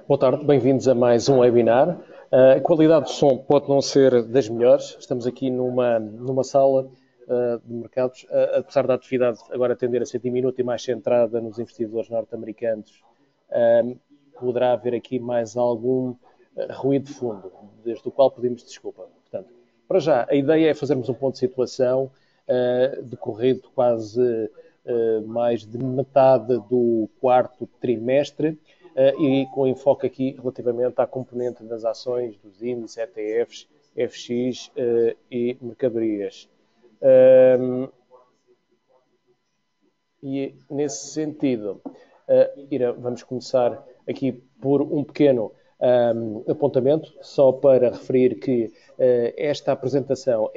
Boa tarde, bem-vindos a mais um webinar. A qualidade do som pode não ser das melhores. Estamos aqui numa sala de mercados. Apesar da atividade agora tender a ser diminuta e mais centrada nos investidores norte-americanos, poderá haver aqui mais algum ruído de fundo, desde o qual pedimos desculpa. Portanto, para já, a ideia é fazermos um ponto de situação decorrido quase mais de metade do quarto trimestre, e com enfoque aqui relativamente à componente das ações, dos índices, ETFs, FX e mercadorias. E nesse sentido, vamos começar aqui por um pequeno apontamento, só para referir que esta apresentação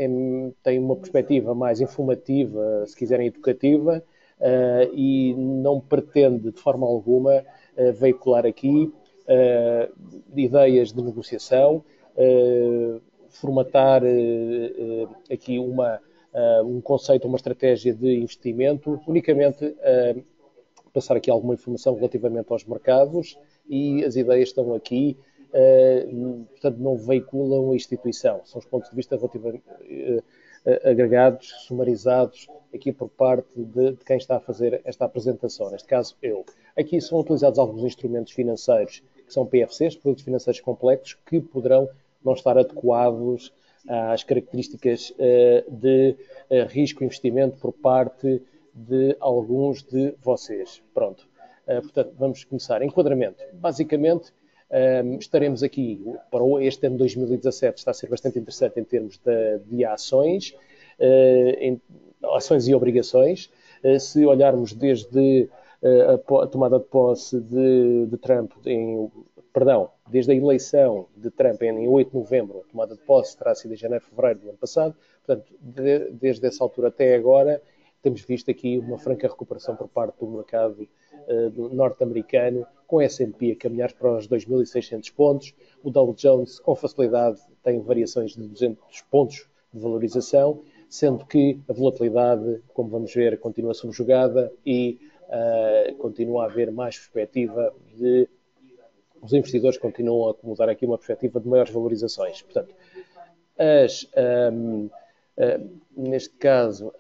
tem uma perspectiva mais informativa, se quiserem educativa, e não pretende de forma alguma veicular aqui ideias de negociação, formatar aqui um conceito, uma estratégia de investimento, unicamente passar aqui alguma informação relativamente aos mercados, e as ideias estão aqui, portanto não veiculam a instituição, são os pontos de vista relativamente agregados, sumarizados aqui por parte de quem está a fazer esta apresentação, neste caso eu. Aqui são utilizados alguns instrumentos financeiros que são PFCs, produtos financeiros complexos, que poderão não estar adequados às características de risco e investimento por parte de alguns de vocês. Pronto. Portanto, vamos começar. Enquadramento. Basicamente, estaremos aqui para este ano 2017, está a ser bastante interessante em termos de ações, ações e obrigações. Se olharmos desde a tomada de posse de Trump, desde a eleição de Trump em 8 de novembro, a tomada de posse terá sido em janeiro, fevereiro do ano passado, portanto, desde essa altura até agora, temos visto aqui uma franca recuperação por parte do mercado norte-americano, com a S&P a caminhar para os 2.600 pontos, o Dow Jones com facilidade tem variações de 200 pontos de valorização, sendo que a volatilidade, como vamos ver, continua subjugada e continua a haver mais perspectiva os investidores continuam a acomodar aqui uma perspectiva de maiores valorizações. Portanto, neste caso,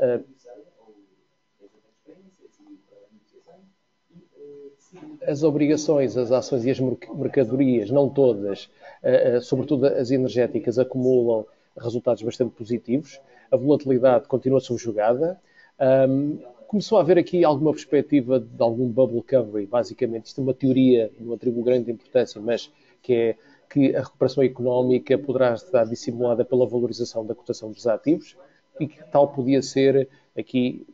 as obrigações, as ações e as mercadorias, não todas, sobretudo as energéticas, acumulam resultados bastante positivos. A volatilidade continua subjugada. Começou a haver aqui alguma perspectiva de algum bubble recovery, basicamente. Isto é uma teoria, não atribuo grande importância, mas que é que a recuperação económica poderá estar dissimulada pela valorização da cotação dos ativos e que tal podia ser aqui,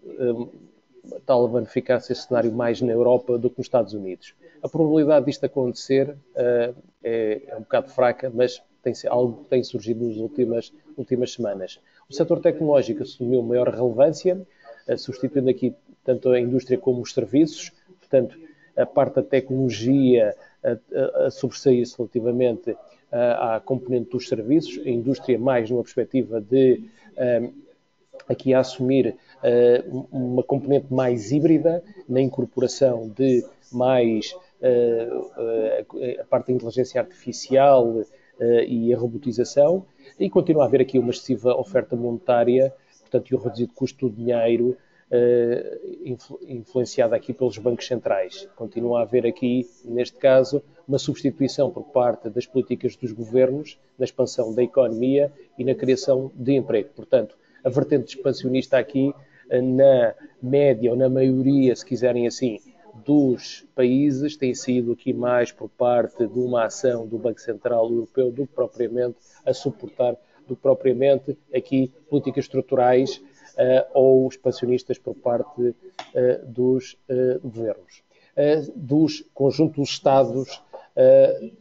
tal a verificar-se esse cenário mais na Europa do que nos Estados Unidos. A probabilidade disto acontecer é um bocado fraca, mas algo que tem surgido nas últimas semanas. O setor tecnológico assumiu maior relevância, substituindo aqui tanto a indústria como os serviços, portanto, a parte da tecnologia a sobressair-se relativamente à componente dos serviços, a indústria mais numa perspectiva de aqui a assumir uma componente mais híbrida, na incorporação de mais a parte da inteligência artificial e a robotização, e continua a haver aqui uma excessiva oferta monetária, portanto, e o reduzido custo do dinheiro influenciado aqui pelos bancos centrais. Continua a haver aqui, neste caso, uma substituição por parte das políticas dos governos na expansão da economia e na criação de emprego. Portanto, a vertente expansionista aqui, na média ou na maioria, se quiserem assim, dos países, tem sido aqui mais por parte de uma ação do Banco Central Europeu do que propriamente a suportar, do que propriamente aqui políticas estruturais ou expansionistas por parte dos governos. Dos conjuntos dos Estados,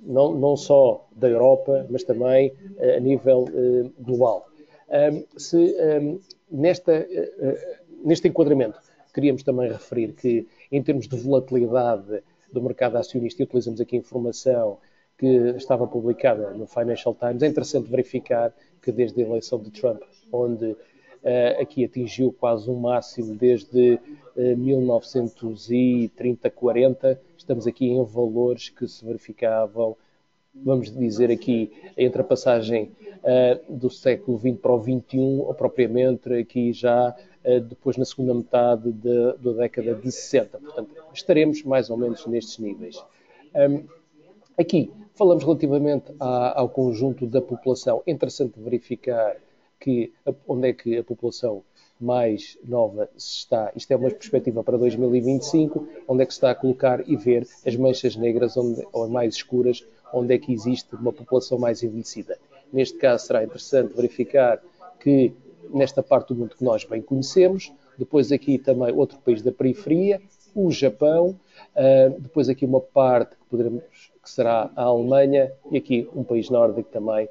não só da Europa, mas também a nível global. Neste enquadramento, queríamos também referir que, em termos de volatilidade do mercado acionista, e utilizamos aqui informação que estava publicada no Financial Times, é interessante verificar que desde a eleição de Trump, onde aqui atingiu quase um máximo desde 1930, 40. Estamos aqui em valores que se verificavam, vamos dizer aqui, entre a passagem do século XX para o XXI, ou propriamente aqui já depois na segunda metade da década de 60. Portanto, estaremos mais ou menos nestes níveis. Aqui falamos relativamente ao conjunto da população. É interessante verificar onde é que a população mais nova está. Isto é uma perspectiva para 2025, onde é que se está a colocar e ver as manchas negras ou mais escuras, onde é que existe uma população mais envelhecida. Neste caso será interessante verificar que nesta parte do mundo que nós bem conhecemos, depois aqui também outro país da periferia, o Japão, depois aqui uma parte que será a Alemanha e aqui um país nórdico também,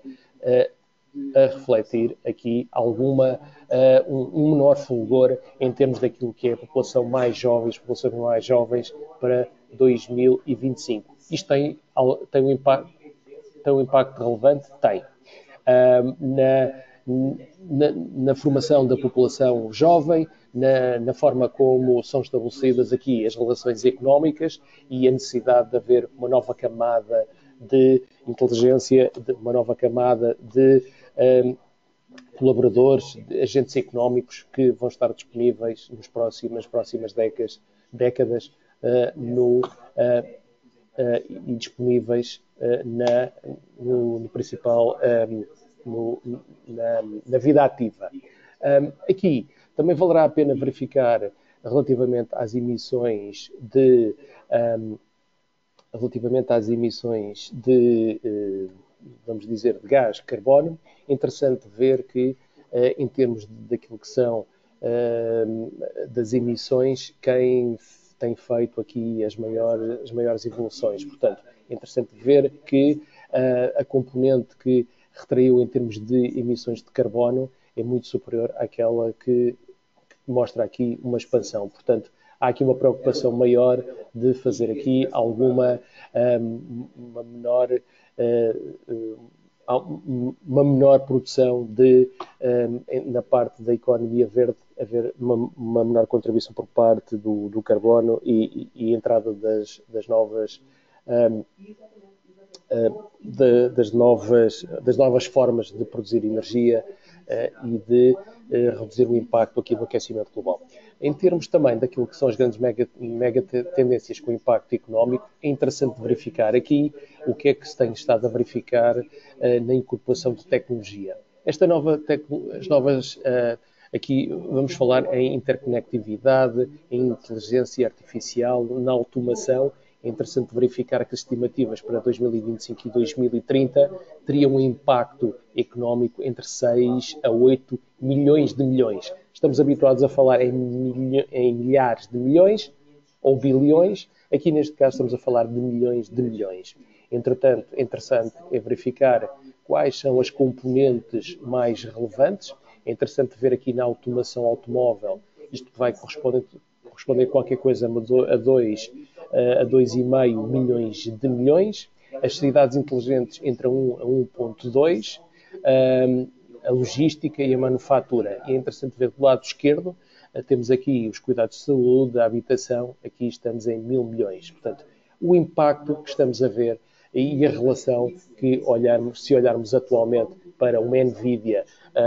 a refletir aqui um menor fulgor em termos daquilo que é a população mais jovem, as populações mais jovens para 2025. Isto tem um impacto relevante? Tem. Na formação da população jovem, na forma como são estabelecidas aqui as relações económicas e a necessidade de haver uma nova camada de inteligência, uma nova camada de colaboradores, de agentes económicos que vão estar disponíveis nas próximas décadas e disponíveis no principal, na vida ativa. Aqui também valerá a pena verificar relativamente às emissões de vamos dizer, de gás de carbono. É interessante ver que, em termos daquilo que são das emissões, quem tem feito aqui as maiores evoluções. Portanto, é interessante ver que a componente que retraiu em termos de emissões de carbono é muito superior àquela que mostra aqui uma expansão. Portanto, há aqui uma preocupação maior de fazer aqui uma menor produção na parte da economia verde, haver uma menor contribuição por parte do carbono e entrada das novas formas de produzir energia e de reduzir o impacto aqui do aquecimento global. Em termos também daquilo que são as grandes mega tendências com impacto económico, é interessante verificar aqui o que é que se tem estado a verificar na incorporação de tecnologia. Aqui vamos falar em interconectividade, em inteligência artificial, na automação. É interessante verificar que as estimativas para 2025 e 2030 teriam um impacto económico entre 6 a 8 milhões de milhões. Estamos habituados a falar em milhares de milhões ou bilhões. Aqui, neste caso, estamos a falar de milhões de milhões. Entretanto, é interessante verificar quais são as componentes mais relevantes. É interessante ver aqui na automação automóvel. Isto vai corresponder a qualquer coisa a 2,5 milhões de milhões. As cidades inteligentes entre 1 a 1,2. A logística e a manufatura. E é interessante ver do lado esquerdo, temos aqui os cuidados de saúde, a habitação, aqui estamos em 1.000 milhões. Portanto, o impacto que estamos a ver e a relação que se olharmos atualmente para uma Nvidia,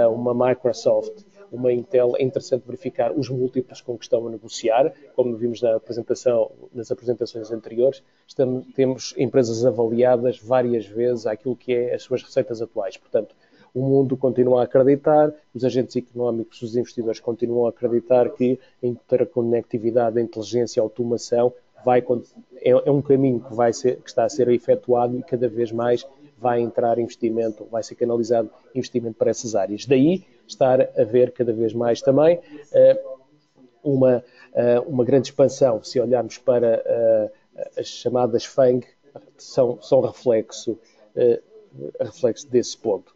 uma Microsoft, uma Intel, é interessante verificar os múltiplos com que estão a negociar, como vimos nas apresentações anteriores. Temos empresas avaliadas várias vezes àquilo que é as suas receitas atuais. Portanto, o mundo continua a acreditar, os agentes económicos, os investidores continuam a acreditar que a interconectividade, a inteligência, a automação é um caminho que está a ser efetuado e cada vez mais vai entrar investimento, vai ser canalizado investimento para essas áreas. Daí estar a ver cada vez mais também uma grande expansão. Se olharmos para as chamadas FANG, são reflexo desse ponto.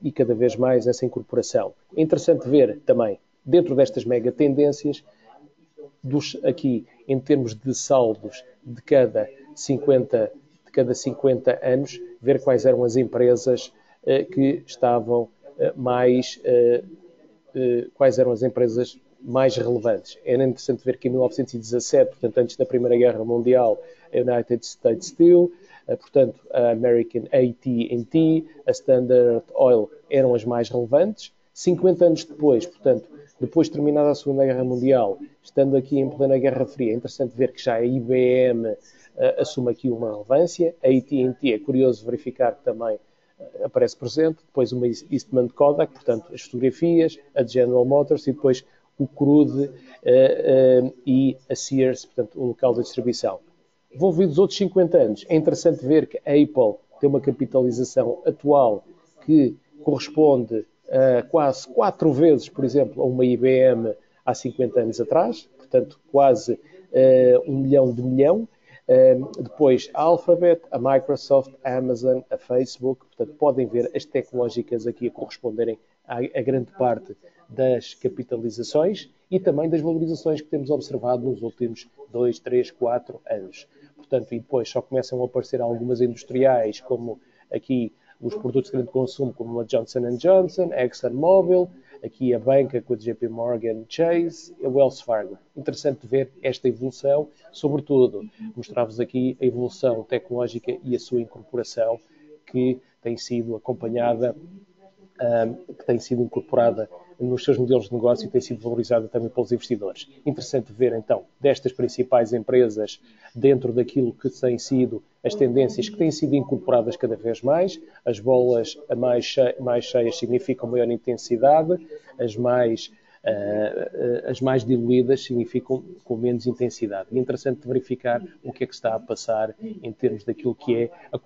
E cada vez mais essa incorporação. É interessante ver também, dentro destas mega tendências, aqui em termos de saldos de cada 50 anos, ver quais eram as empresas que estavam mais quais eram as empresas mais relevantes. Era interessante ver que em 1917, portanto, antes da Primeira Guerra Mundial, a United States Steel, portanto, a American AT&T, a Standard Oil eram as mais relevantes. 50 anos depois, portanto, depois de terminada a Segunda Guerra Mundial, estando aqui em plena Guerra Fria, é interessante ver que já a IBM assume aqui uma relevância. A AT&T é curioso verificar que também aparece presente. Depois uma Eastman Kodak, portanto, as fotografias, a General Motors e depois o Crude e a Sears, portanto, o local de distribuição. Envolvidos outros 50 anos, é interessante ver que a Apple tem uma capitalização atual que corresponde a quase 4 vezes, por exemplo, a uma IBM há 50 anos atrás, portanto, quase 1 milhão de milhão. Depois a Alphabet, a Microsoft, a Amazon, a Facebook, portanto, podem ver as tecnológicas aqui a corresponderem a grande parte das capitalizações e também das valorizações que temos observado nos últimos 2, 3, 4 anos. Portanto, e depois só começam a aparecer algumas industriais, como aqui os produtos de grande consumo, como a Johnson & Johnson, a ExxonMobil, aqui a banca com a JP Morgan Chase, a Wells Fargo. Interessante ver esta evolução, sobretudo mostrar-vos aqui a evolução tecnológica e a sua incorporação que tem sido acompanhada, que tem sido incorporada nos seus modelos de negócio e tem sido valorizada também pelos investidores. Interessante ver, então, destas principais empresas, dentro daquilo que têm sido as tendências que têm sido incorporadas cada vez mais. As bolas mais cheias significam maior intensidade, as mais diluídas significam com menos intensidade. E é interessante verificar o que é que está a passar em termos daquilo que é a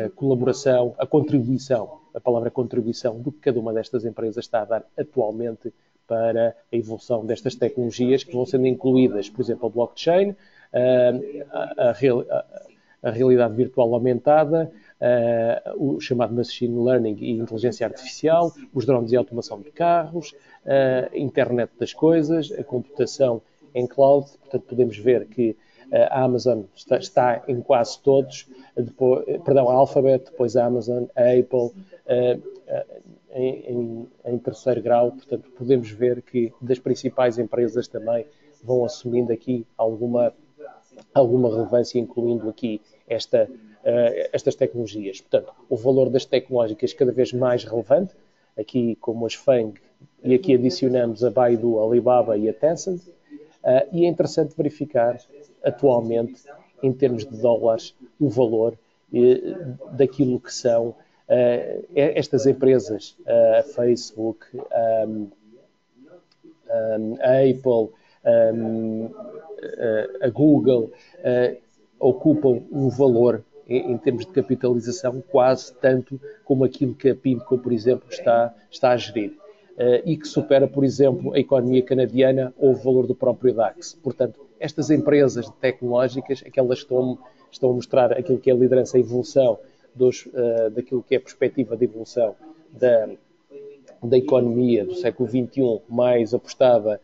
colaboração, a contribuição, a palavra contribuição do que cada uma destas empresas está a dar atualmente para a evolução destas tecnologias que vão sendo incluídas, por exemplo, a blockchain, a realidade virtual aumentada, o chamado machine learning e inteligência artificial, os drones e a automação de carros, a internet das coisas, a computação em cloud. Portanto, podemos ver que a Amazon está em quase todos, a Alphabet, depois a Amazon, a Apple, em terceiro grau. Portanto, podemos ver que das principais empresas também vão assumindo aqui alguma relevância, incluindo aqui estas tecnologias. Portanto, o valor das tecnológicas cada vez mais relevante, aqui como as FANG, e aqui adicionamos a Baidu, a Alibaba e a Tencent, e é interessante verificar atualmente, em termos de dólares, o valor daquilo que são estas empresas, a Facebook, a Apple, a Google, ocupam um valor em termos de capitalização quase tanto como aquilo que a PIMCO, por exemplo, está a gerir. E que supera, por exemplo, a economia canadiana ou o valor do próprio DAX. Portanto, estas empresas tecnológicas, aquelas que estão a mostrar aquilo que é a liderança, a evolução daquilo que é a perspectiva de evolução da economia do século XXI, mais apostada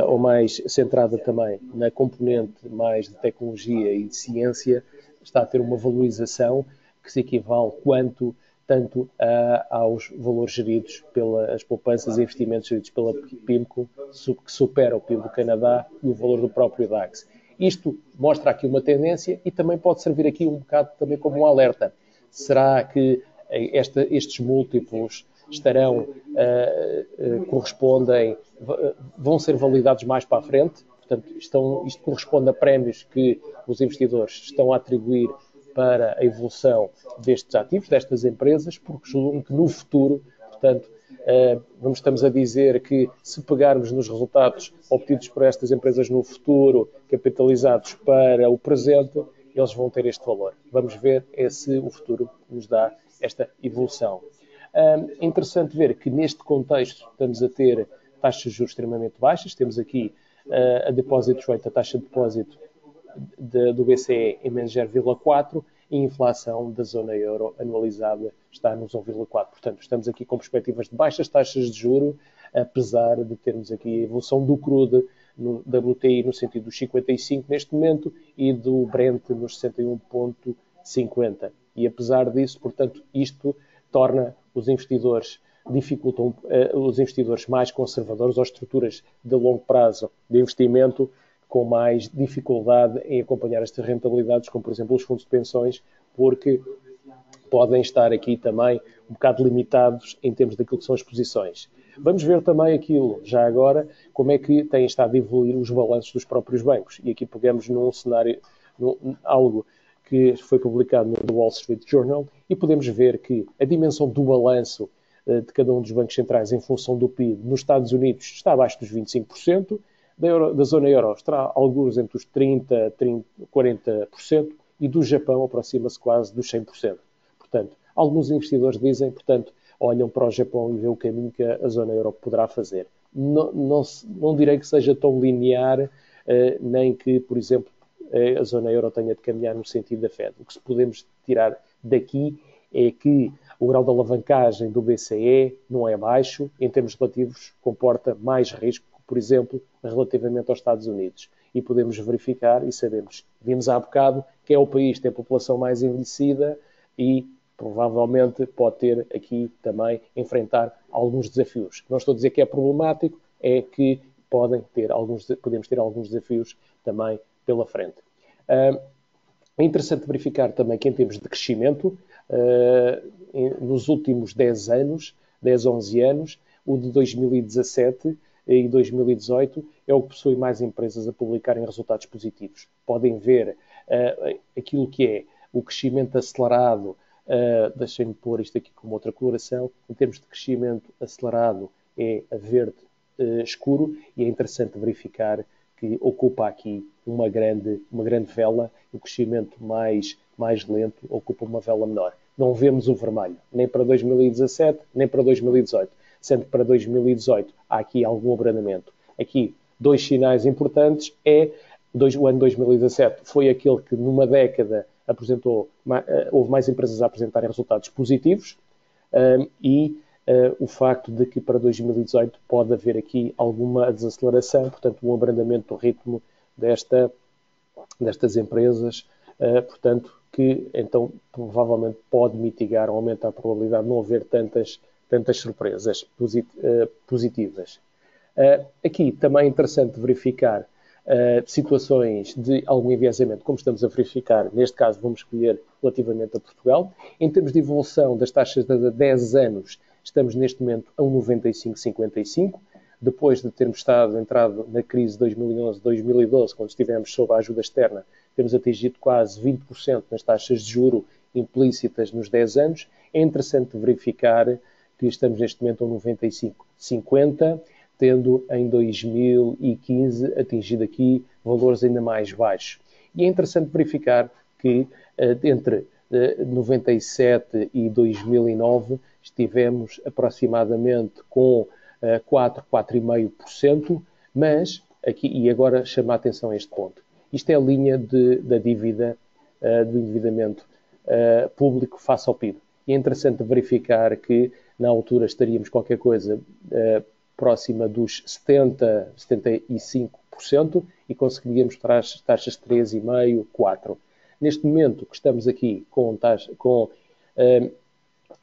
ou mais centrada também na componente mais de tecnologia e de ciência, está a ter uma valorização que se equivale tanto aos valores geridos pelas poupanças e investimentos geridos pela PIMCO, que supera o PIB do Canadá e o valor do próprio DAX. Isto mostra aqui uma tendência e também pode servir aqui um bocado também como um alerta. Será que estes múltiplos vão ser validados mais para a frente? Portanto, isto corresponde a prémios que os investidores estão a atribuir para a evolução destes ativos, destas empresas, porque julgam que no futuro, portanto, estamos a dizer que se pegarmos nos resultados obtidos por estas empresas no futuro, capitalizados para o presente, eles vão ter este valor. Vamos ver se o futuro nos dá esta evolução. É interessante ver que neste contexto estamos a ter taxas de juros extremamente baixas. Temos aqui a deposit rate, a taxa de depósito do BCE em menos 0,4 e a inflação da zona euro anualizada está nos 1,4. Portanto, estamos aqui com perspectivas de baixas taxas de juro, apesar de termos aqui a evolução do crude da WTI no sentido dos 55 neste momento e do Brent nos 61,50. E apesar disso, portanto, isto torna os investidores dificultam os investidores mais conservadores ou estruturas de longo prazo de investimento com mais dificuldade em acompanhar estas rentabilidades, como por exemplo os fundos de pensões, porque podem estar aqui também um bocado limitados em termos daquilo que são as posições. Vamos ver também aquilo, já agora, como é que têm estado a evoluir os balanços dos próprios bancos. E aqui pegamos num cenário, algo que foi publicado no The Wall Street Journal, e podemos ver que a dimensão do balanço de cada um dos bancos centrais em função do PIB nos Estados Unidos está abaixo dos 25%, da zona euro estará alguns entre os 30%, 40%, e do Japão aproxima-se quase dos 100%. Portanto, alguns investidores dizem, portanto, olham para o Japão e vêem o caminho que a zona euro poderá fazer. Não direi que seja tão linear, nem que, por exemplo, a zona euro tenha de caminhar no sentido da Fed. O que podemos tirar daqui é que o grau de alavancagem do BCE não é baixo, em termos relativos, comporta mais risco, por exemplo, relativamente aos Estados Unidos. E podemos verificar e sabemos, vimos há bocado, que é o país que tem a população mais envelhecida e provavelmente pode ter aqui também enfrentar alguns desafios. Não estou a dizer que é problemático, é que podemos ter alguns desafios também pela frente. É interessante verificar também que em termos de crescimento, nos últimos 10 anos, 10, 11 anos, o de 2017 e 2018 é o que possui mais empresas a publicarem resultados positivos. Podem ver aquilo que é o crescimento acelerado. Deixem-me pôr isto aqui como outra coloração. Em termos de crescimento acelerado é a verde escuro, e é interessante verificar que ocupa aqui uma grande vela, o crescimento mais lento ocupa uma vela menor. Não vemos o vermelho, nem para 2017, nem para 2018, sendo que para 2018 há aqui algum abrandamento. Aqui, dois sinais importantes o ano 2017 foi aquele que numa década houve mais empresas a apresentarem resultados positivos, e o facto de que para 2018 pode haver aqui alguma desaceleração, portanto, um abrandamento do ritmo destas empresas, portanto, que então provavelmente pode mitigar ou aumentar a probabilidade de não haver tantas surpresas positivas. Aqui também é interessante verificar situações de algum enviesamento, como estamos a verificar, neste caso vamos escolher relativamente a Portugal. Em termos de evolução das taxas de 10 anos, estamos neste momento a 1,95-55, depois de termos entrado na crise de 2011-2012, quando estivemos sob a ajuda externa, temos atingido quase 20% nas taxas de juro implícitas nos 10 anos. É interessante verificar que estamos neste momento a 95-50, tendo em 2015 atingido aqui valores ainda mais baixos. E é interessante verificar que entre 97 e 2009 estivemos aproximadamente com 4,5%, mas aqui, e agora chama a atenção a este ponto, isto é a linha da dívida, do endividamento público face ao PIB. E é interessante verificar que na altura estaríamos qualquer coisa próxima dos 70, 75% e conseguiríamos taxas de 3,5%, 4%. Neste momento que estamos aqui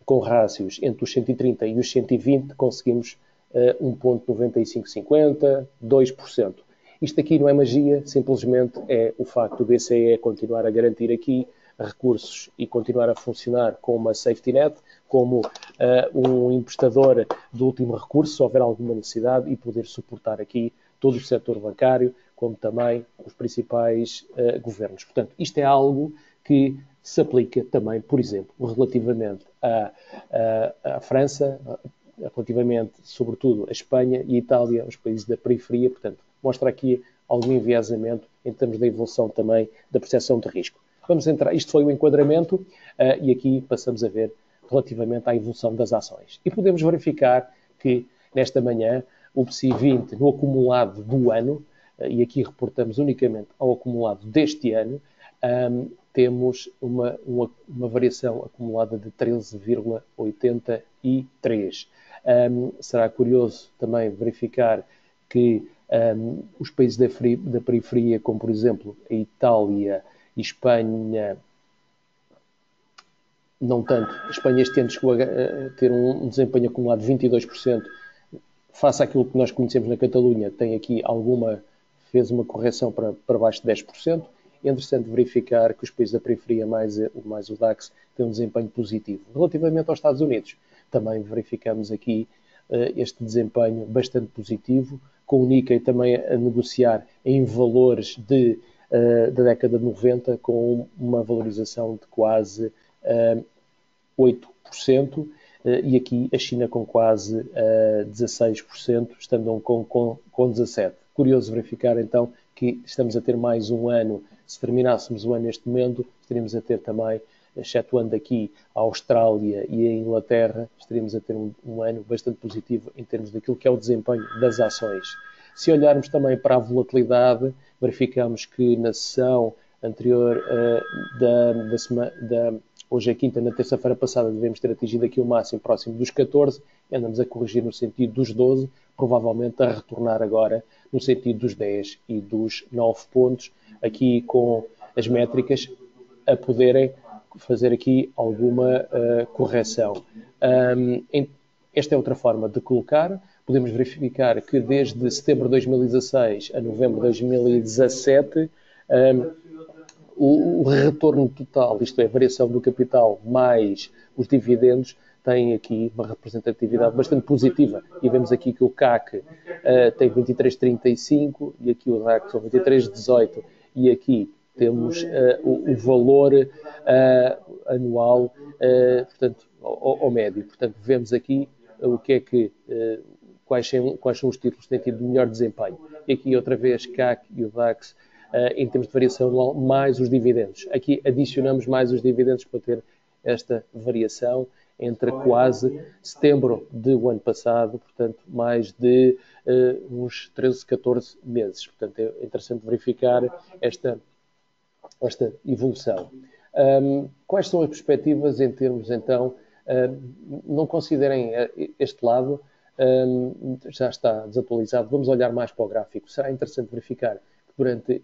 com rácios entre os 130 e os 120, conseguimos 1,9550, 2%. Isto aqui não é magia, simplesmente é o facto do BCE continuar a garantir aqui recursos e continuar a funcionar como uma safety net, como um emprestador de último recurso, se houver alguma necessidade, e poder suportar aqui todo o setor bancário, como também os principais governos. Portanto, isto é algo que se aplica também, por exemplo, relativamente à França, relativamente, sobretudo, à Espanha e à Itália, os países da periferia. Portanto, mostra aqui algum enviesamento em termos da evolução também da percepção de risco. Vamos entrar, isto foi o enquadramento, e aqui passamos a ver relativamente à evolução das ações. E podemos verificar que, nesta manhã, o PSI 20, no acumulado do ano, e aqui reportamos unicamente ao acumulado deste ano, temos uma variação acumulada de 13,83. Será curioso também verificar que os países da periferia, como por exemplo a Itália, Espanha não tanto. A Espanha este ano chegou a ter um desempenho acumulado de 22%, face àquilo que nós conhecemos na Catalunha, tem aqui fez uma correção para baixo de 10%. É interessante verificar que os países da periferia, mais o DAX, têm um desempenho positivo. Relativamente aos Estados Unidos, também verificamos aqui este desempenho bastante positivo, com o Nikkei também a negociar em valores da década de 90, com uma valorização de quase 8%, e aqui a China com quase 16%, estando com 17%. Curioso verificar então que estamos a ter mais um ano, se terminássemos o ano neste momento, estaríamos a ter também, excetuando aqui a Austrália e a Inglaterra, estaríamos a ter um ano bastante positivo em termos daquilo que é o desempenho das ações. Se olharmos também para a volatilidade, verificamos que na sessão anterior hoje é quinta, na terça-feira passada devemos ter atingido aqui o máximo próximo dos 14, andamos a corrigir no sentido dos 12, provavelmente a retornar agora no sentido dos 10 e dos 9 pontos, aqui com as métricas a poderem fazer aqui alguma correção. Esta é outra forma de colocar. Podemos verificar que desde setembro de 2016 a novembro de 2017, o retorno total, isto é, a variação do capital mais os dividendos, tem aqui uma representatividade bastante positiva. E vemos aqui que o CAC tem 23,35 e aqui o DAX são 23,18 e aqui temos o valor anual, portanto, ao médio. Portanto, vemos aqui o que é que quais são os títulos que têm tido melhor desempenho. E aqui outra vez CAC e o DAX em termos de variação anual, mais os dividendos. Aqui adicionamos mais os dividendos para ter esta variação entre quase setembro do ano passado, portanto, mais de uns 13, 14 meses. Portanto, é interessante verificar esta evolução. Quais são as perspectivas em termos, então, não considerem este lado, já está desatualizado, vamos olhar mais para o gráfico. Será interessante verificar que durante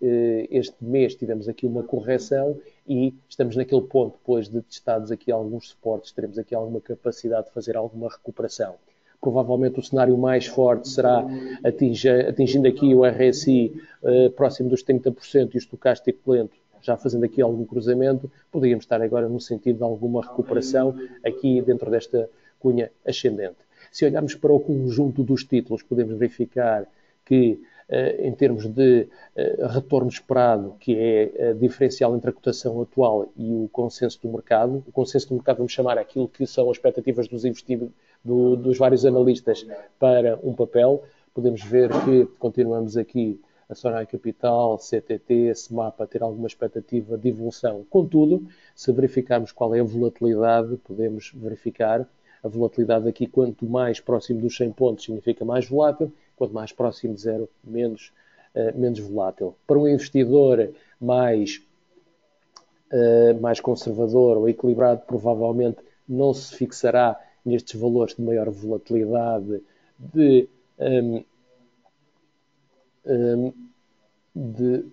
este mês tivemos aqui uma correção e estamos naquele ponto, depois de testados aqui alguns suportes, teremos aqui alguma capacidade de fazer alguma recuperação. Provavelmente o cenário mais forte será atingindo aqui o RSI próximo dos 30% e o estocástico lento, já fazendo aqui algum cruzamento, poderíamos estar agora no sentido de alguma recuperação aqui dentro desta cunha ascendente. Se olharmos para o conjunto dos títulos, podemos verificar que, em termos de retorno esperado, que é diferencial entre a cotação atual e o consenso do mercado, vamos chamar aquilo que são as expectativas dos investidores, dos vários analistas para um papel, podemos ver que continuamos aqui a Sonae Capital, CTT, SMAP a ter alguma expectativa de evolução. Contudo, se verificarmos qual é a volatilidade, podemos verificar a volatilidade aqui, quanto mais próximo dos 100 pontos significa mais volátil, quanto mais próximo de zero, menos volátil. Para um investidor mais conservador ou equilibrado, provavelmente não se fixará nestes valores de maior volatilidade de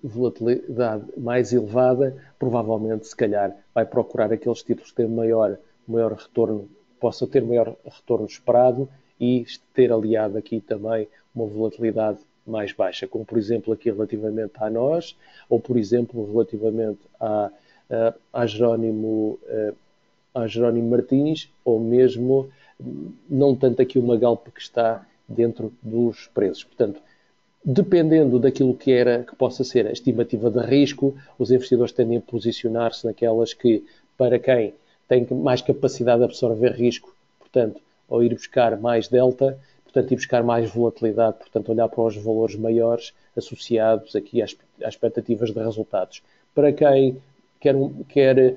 volatilidade mais elevada, provavelmente, se calhar, vai procurar aqueles títulos que têm maior retorno, possam ter maior retorno esperado e ter aliado aqui também uma volatilidade mais baixa, como por exemplo aqui relativamente a nós, ou por exemplo relativamente a Jerónimo Martins, ou mesmo não tanto aqui o Magalp que está dentro dos preços. Portanto, dependendo daquilo que possa ser a estimativa de risco, os investidores tendem a posicionar-se naquelas que, para quem tem mais capacidade de absorver risco, portanto, ou ir buscar mais delta, portanto, ir buscar mais volatilidade, portanto, olhar para os valores maiores associados aqui às expectativas de resultados. Para quem quer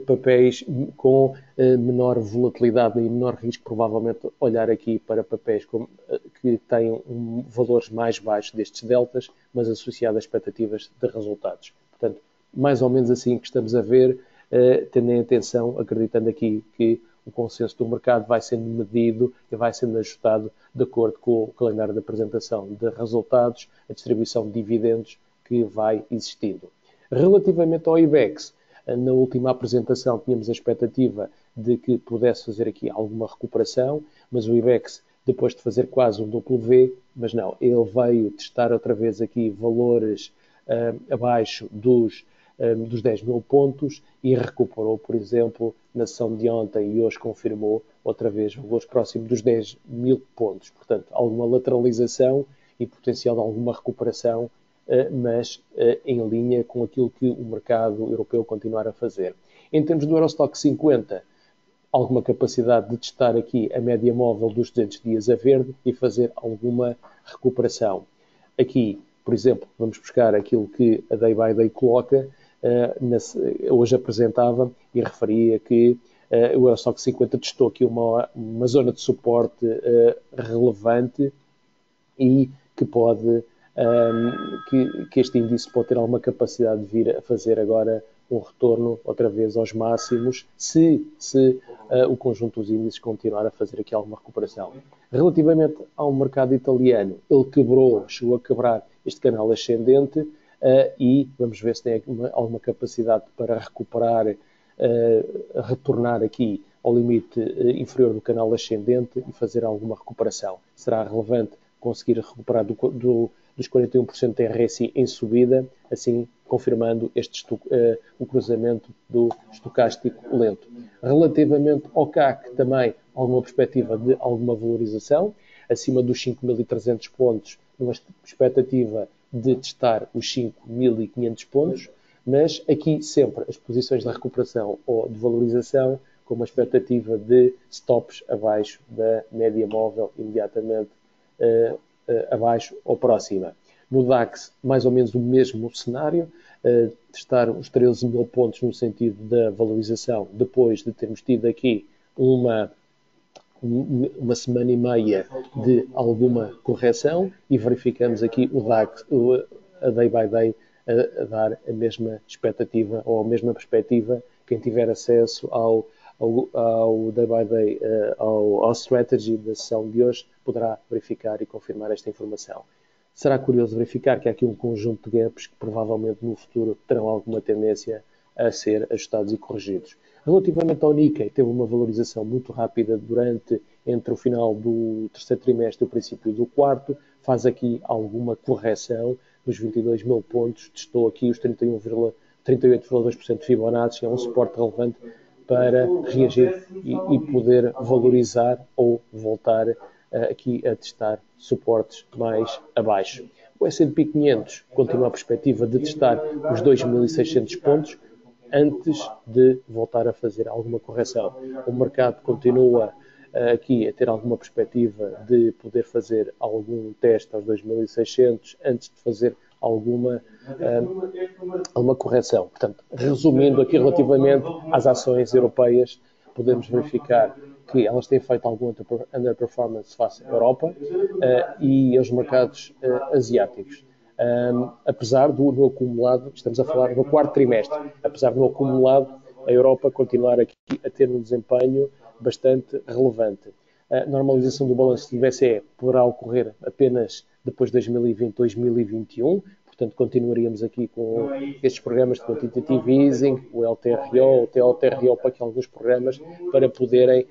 papéis com menor volatilidade e menor risco, provavelmente olhar aqui para papéis que têm valores mais baixos destes deltas, mas associados a expectativas de resultados. Portanto, mais ou menos assim que estamos a ver, tendo atenção, acreditando aqui que o consenso do mercado vai sendo medido e vai sendo ajustado de acordo com o calendário de apresentação de resultados, a distribuição de dividendos que vai existindo. Relativamente ao IBEX, Na última apresentação tínhamos a expectativa de que pudesse fazer aqui alguma recuperação, mas o IBEX, depois de fazer quase um duplo V, mas não, ele veio testar outra vez aqui valores abaixo dos 10 mil pontos e recuperou, por exemplo, na sessão de ontem e hoje confirmou outra vez valores próximos dos 10 mil pontos. Portanto, alguma lateralização e potencial de alguma recuperação, mas em linha com aquilo que o mercado europeu continuar a fazer. Em termos do Eurostock 50, alguma capacidade de testar aqui a média móvel dos 200 dias a verde e fazer alguma recuperação. Aqui, por exemplo, vamos buscar aquilo que a Day by Day coloca, hoje apresentava e referia que o Eurostock 50 testou aqui uma zona de suporte relevante e que pode que este índice pode ter alguma capacidade de vir a fazer agora um retorno outra vez aos máximos, se o conjunto dos índices continuar a fazer aqui alguma recuperação. Relativamente ao mercado italiano, ele chegou a quebrar este canal ascendente e vamos ver se tem alguma capacidade para recuperar, retornar aqui ao limite inferior do canal ascendente e fazer alguma recuperação. Será relevante conseguir recuperar dos 41% de RSI em subida, assim confirmando o cruzamento do estocástico lento. Relativamente ao CAC, também alguma perspectiva de alguma valorização, acima dos 5.300 pontos, numa expectativa de testar os 5.500 pontos, mas aqui sempre as posições de recuperação ou de valorização com uma expectativa de stops abaixo da média móvel imediatamente abaixo ou próxima. No DAX, mais ou menos o mesmo cenário, testar os 13 mil pontos no sentido da valorização, depois de termos tido aqui uma semana e meia de alguma correção e verificamos aqui o DAX, a Day by Day, a dar a mesma expectativa ou a mesma perspectiva. Quem tiver acesso ao Day by Day, ao Strategy da sessão de hoje, poderá verificar e confirmar esta informação. Será curioso verificar que há aqui um conjunto de gaps que provavelmente no futuro terão alguma tendência a ser ajustados e corrigidos. Relativamente ao Nikkei, teve uma valorização muito rápida entre o final do terceiro trimestre e o princípio do quarto, faz aqui alguma correção dos 22 mil pontos, testou aqui os 38,2% de Fibonacci, é um suporte relevante para reagir e poder valorizar ou voltar aqui a testar suportes mais abaixo. O S&P 500 continua a perspectiva de testar os 2.600 pontos antes de voltar a fazer alguma correção. O mercado continua aqui a ter alguma perspectiva de poder fazer algum teste aos 2.600 antes de fazer alguma correção. Portanto, resumindo aqui relativamente às ações europeias, podemos verificar que elas têm feito algum underperformance face à Europa e aos mercados asiáticos. Apesar no acumulado, estamos a falar no quarto trimestre, apesar do acumulado, a Europa continuar aqui a ter um desempenho bastante relevante. A normalização do balanço do BCE poderá ocorrer apenas depois de 2020, 2021, portanto continuaríamos aqui com estes programas de quantitative easing, o LTRO, o TLTRO, para aqui alguns programas para poderem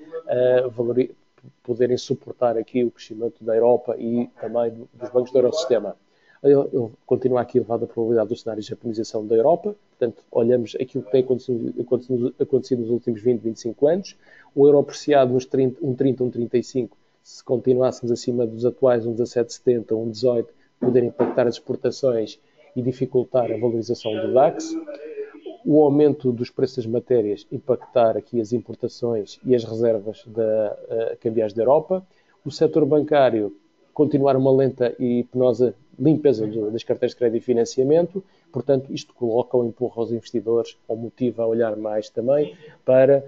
suportar aqui o crescimento da Europa e também dos bancos do Eurosistema. Ele continua aqui elevada a probabilidade do cenário de japonização da Europa, portanto, olhamos aquilo que tem acontecido nos últimos 20, 25 anos, o euro apreciado nos 1,30, se continuássemos acima dos atuais 1,1770, 1,18, poder impactar as exportações e dificultar a valorização do DAX, o aumento dos preços das matérias impactar aqui as importações e as reservas cambiais da Europa, o setor bancário continuar uma lenta e penosa limpeza das carteiras de crédito e financiamento, portanto, isto coloca ou empurra os investidores ou motiva a olhar mais também para,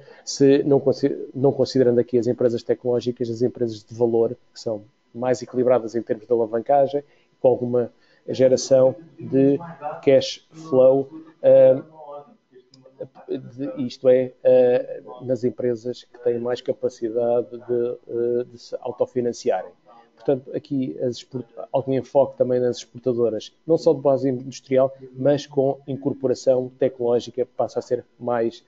não considerando aqui as empresas tecnológicas, as empresas de valor, que são mais equilibradas em termos de alavancagem, com alguma geração de cash flow, isto é, nas empresas que têm mais capacidade de se autofinanciarem. Portanto, aqui algum enfoque também nas exportadoras, não só de base industrial, mas com incorporação tecnológica, passa a ser mais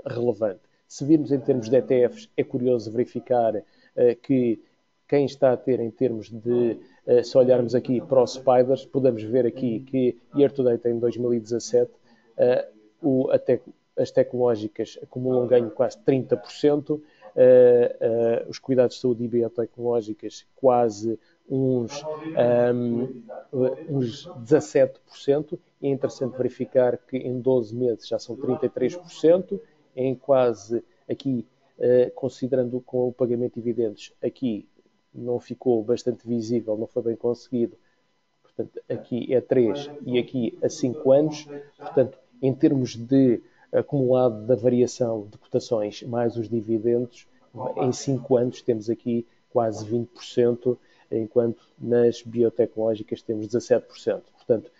relevante. Se virmos em termos de ETFs, é curioso verificar que quem está a ter em termos de, se olharmos aqui para os Spiders, podemos ver aqui que year to date em 2017, as tecnológicas acumulam um ganho de quase 30%, os cuidados de saúde e biotecnológicas quase uns 17%, e é interessante verificar que em 12 meses já são 33%, em quase aqui, considerando com o pagamento de dividendos, aqui não ficou bastante visível, não foi bem conseguido, portanto aqui é 3 e aqui a 5 anos, portanto em termos de acumulado da variação de cotações mais os dividendos, em 5 anos temos aqui quase 20%, enquanto nas biotecnológicas temos 17%. Portanto,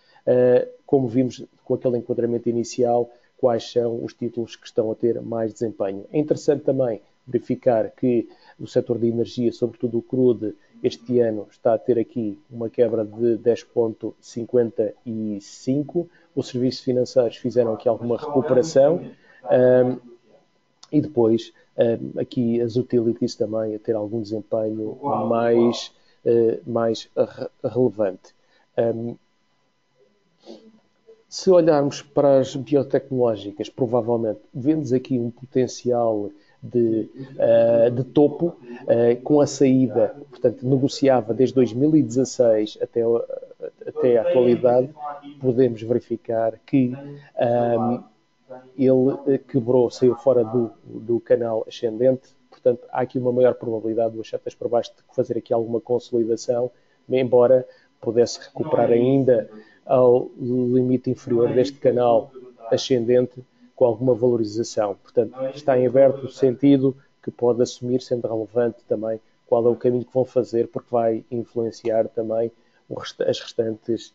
como vimos com aquele enquadramento inicial, quais são os títulos que estão a ter mais desempenho. É interessante também verificar que o setor de energia, sobretudo o crude, este ano está a ter aqui uma quebra de 10,55%. Os serviços financeiros fizeram aqui alguma recuperação. E depois, aqui as utilities também a ter algum desempenho mais relevante. Se olharmos para as biotecnológicas, provavelmente vemos aqui um potencial de topo, com a saída, portanto, negociava desde 2016 até a atualidade, podemos verificar que ele quebrou, saiu fora do canal ascendente, portanto, há aqui uma maior probabilidade do achatas para baixo de fazer aqui alguma consolidação, embora pudesse recuperar ainda ao limite inferior deste canal ascendente com alguma valorização. Portanto, está em aberto o sentido que pode assumir, sendo relevante também qual é o caminho que vão fazer, porque vai influenciar também as restantes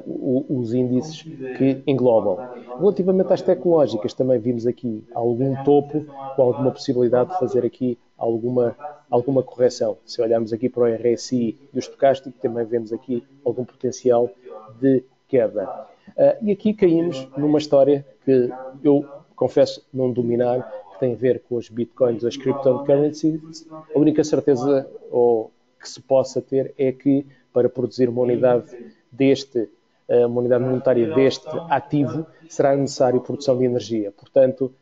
os índices que englobam. Relativamente às tecnológicas, também vimos aqui algum topo, com alguma possibilidade de fazer aqui alguma correção. Se olharmos aqui para o RSI e o estocástico, também vemos aqui algum potencial de queda. E aqui caímos numa história que eu confesso não dominar, que tem a ver com os bitcoins, as cryptocurrencies. A única certeza que se possa ter é que para produzir uma unidade monetária deste ativo, será necessário produção de energia. Portanto,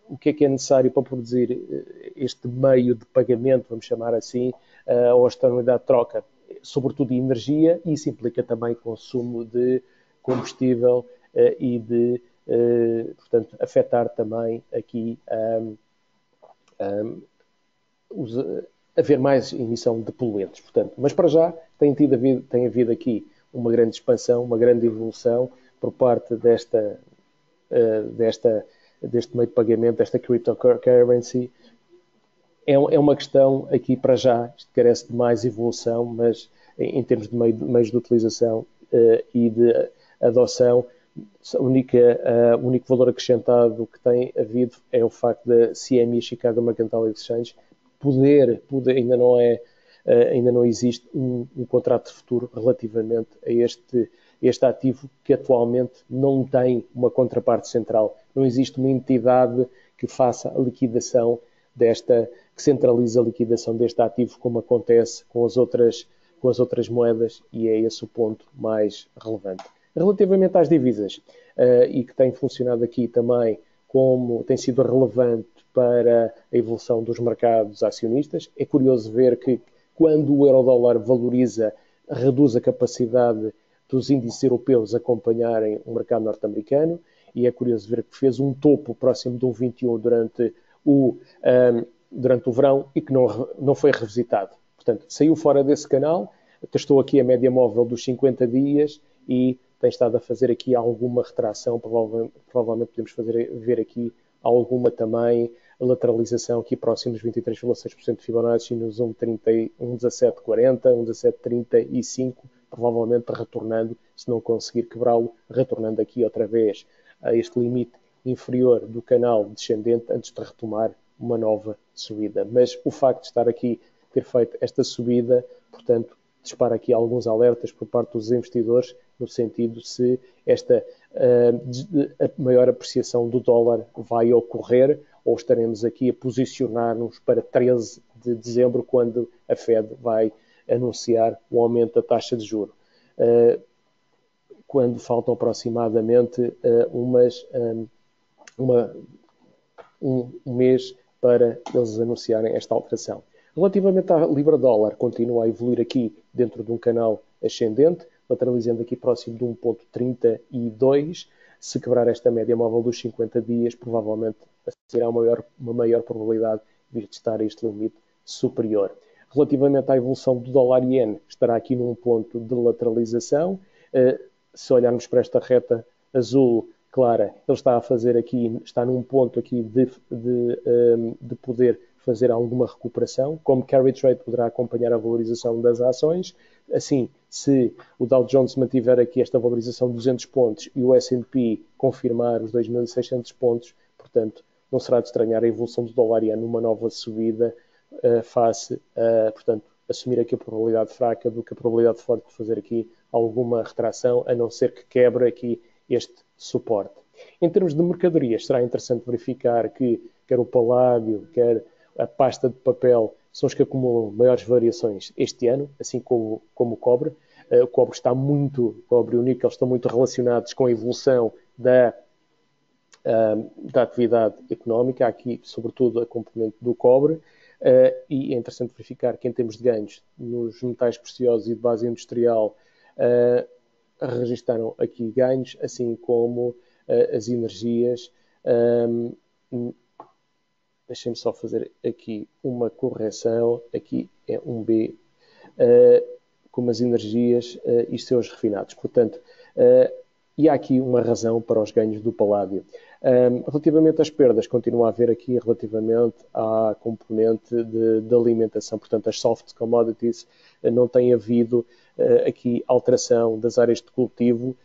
o que é necessário para produzir este meio de pagamento, vamos chamar assim, ou esta unidade de troca? Sobretudo energia, e isso implica também consumo de combustível e de, portanto, afetar também aqui haver mais emissão de poluentes. Portanto, mas para já tem havido aqui uma grande expansão, uma grande evolução por parte deste meio de pagamento, desta cryptocurrency. É uma questão aqui para já, isto carece de mais evolução, mas em termos de meios de utilização e de adoção, o único valor acrescentado que tem havido é o facto da CME, Chicago Mercantile Exchange, ainda não existe um contrato de futuro relativamente a este ativo que atualmente não tem uma contraparte central. Não existe uma entidade que faça a liquidação que centraliza a liquidação deste ativo, como acontece com as outras moedas, e é esse o ponto mais relevante. Relativamente às divisas, e que tem funcionado aqui também como tem sido relevante para a evolução dos mercados acionistas, é curioso ver que quando o euro-dólar valoriza, reduz a capacidade dos índices europeus acompanharem o mercado norte-americano, e é curioso ver que fez um topo próximo de 1,21 durante o verão e que não foi revisitado. Portanto, saiu fora desse canal, testou aqui a média móvel dos 50 dias e tem estado a fazer aqui alguma retração, provavelmente podemos ver aqui alguma também lateralização aqui próximo dos 23,6% de Fibonacci nos 1,1740, 1,1735, provavelmente retornando, se não conseguir quebrá-lo, retornando aqui outra vez a este limite inferior do canal descendente antes de retomar uma nova subida. Mas o facto de estar aqui, ter feito esta subida, portanto, dispara aqui alguns alertas por parte dos investidores, no sentido se esta a maior apreciação do dólar vai ocorrer ou estaremos aqui a posicionar-nos para 13 de dezembro, quando a Fed vai anunciar o aumento da taxa de juros. Quando faltam aproximadamente um mês para eles anunciarem esta alteração. Relativamente à Libra-Dólar, continua a evoluir aqui dentro de um canal ascendente, lateralizando aqui próximo de 1.32. Se quebrar esta média móvel dos 50 dias, provavelmente será uma maior probabilidade de testar este limite superior. Relativamente à evolução do dólar-iene, estará aqui num ponto de lateralização. Se olharmos para esta reta azul clara, ele está a fazer aqui, está num ponto aqui de poder fazer alguma recuperação. Como carry trade, poderá acompanhar a valorização das ações. Assim, se o Dow Jones mantiver aqui esta valorização de 200 pontos e o S&P confirmar os 2.600 pontos, portanto, não será de estranhar a evolução do dólar iene numa nova subida face a, portanto, assumir aqui a probabilidade fraca do que a probabilidade forte de fazer aqui alguma retração, a não ser que quebre aqui este suporte. Em termos de mercadorias, será interessante verificar que quer o paládio, quer a pasta de papel, são os que acumulam maiores variações este ano, assim como o cobre. O cobre e o níquel estão muito relacionados com a evolução da atividade económica, aqui sobretudo a componente do cobre, e é interessante verificar que em termos de ganhos nos metais preciosos e de base industrial registaram aqui ganhos, assim como as energias. Deixem-me só fazer aqui uma correção, aqui é um B, como as energias e seus refinados. Portanto, e há aqui uma razão para os ganhos do paládio. Relativamente às perdas, continua a haver aqui relativamente à componente de alimentação, portanto, as soft commodities, não tem havido aqui alteração das áreas de cultivo,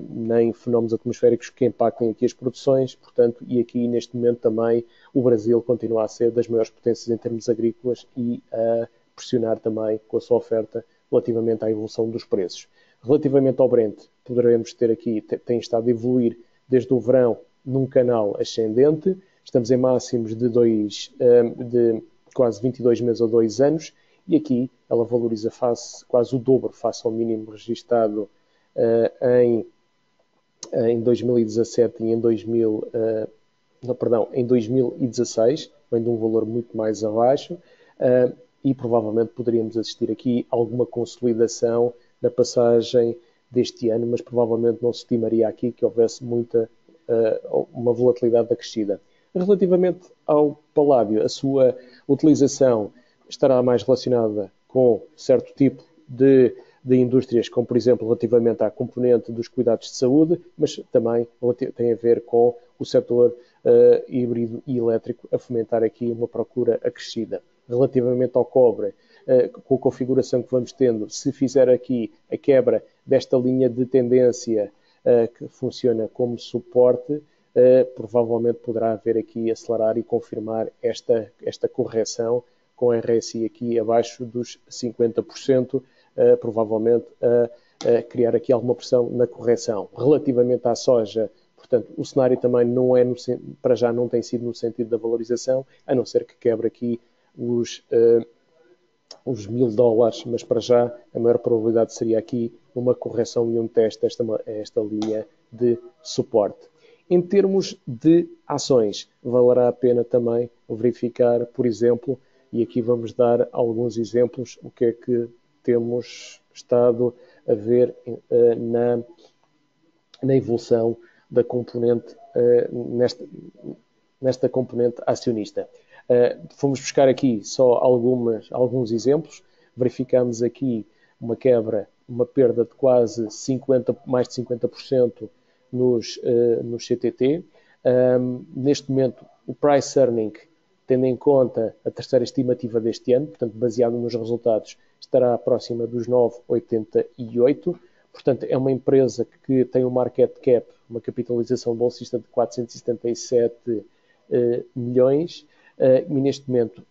nem fenómenos atmosféricos que impactem aqui as produções, portanto, e aqui neste momento também o Brasil continua a ser das maiores potências em termos agrícolas e a pressionar também com a sua oferta relativamente à evolução dos preços. Relativamente ao Brent, poderemos ter aqui, tem estado a evoluir desde o verão num canal ascendente, estamos em máximos de quase 22 meses ou 2 anos, e aqui ela valoriza quase o dobro face ao mínimo registado em 2017 e em 2016, vem de um valor muito mais abaixo, e provavelmente poderíamos assistir aqui a alguma consolidação na passagem deste ano, mas provavelmente não se estimaria aqui que houvesse uma volatilidade acrescida. Relativamente ao paládio, a sua utilização estará mais relacionada com certo tipo de indústrias, como por exemplo relativamente à componente dos cuidados de saúde, mas também tem a ver com o setor híbrido e elétrico, a fomentar aqui uma procura acrescida. Relativamente ao cobre, com a configuração que vamos tendo, se fizer aqui a quebra desta linha de tendência que funciona como suporte, provavelmente poderá haver aqui acelerar e confirmar esta correção com a RSI aqui abaixo dos 50%, provavelmente a criar aqui alguma pressão na correção. Relativamente à soja, portanto, o cenário também não é, para já não tem sido no sentido da valorização, a não ser que quebre aqui os $1.000, mas para já a maior probabilidade seria aqui uma correção e um teste esta linha de suporte. Em termos de ações, valerá a pena também verificar, por exemplo, e aqui vamos dar alguns exemplos, o que é que temos estado a ver na evolução da componente, nesta componente acionista. Fomos buscar aqui só alguns exemplos, verificamos aqui uma perda de quase mais de 50% nos CTT. Neste momento, o price earning, tendo em conta a terceira estimativa deste ano, portanto, baseado nos resultados, estará próxima dos 9,88. Portanto, é uma empresa que tem um market cap, uma capitalização bolsista de 477 milhões. E neste momento,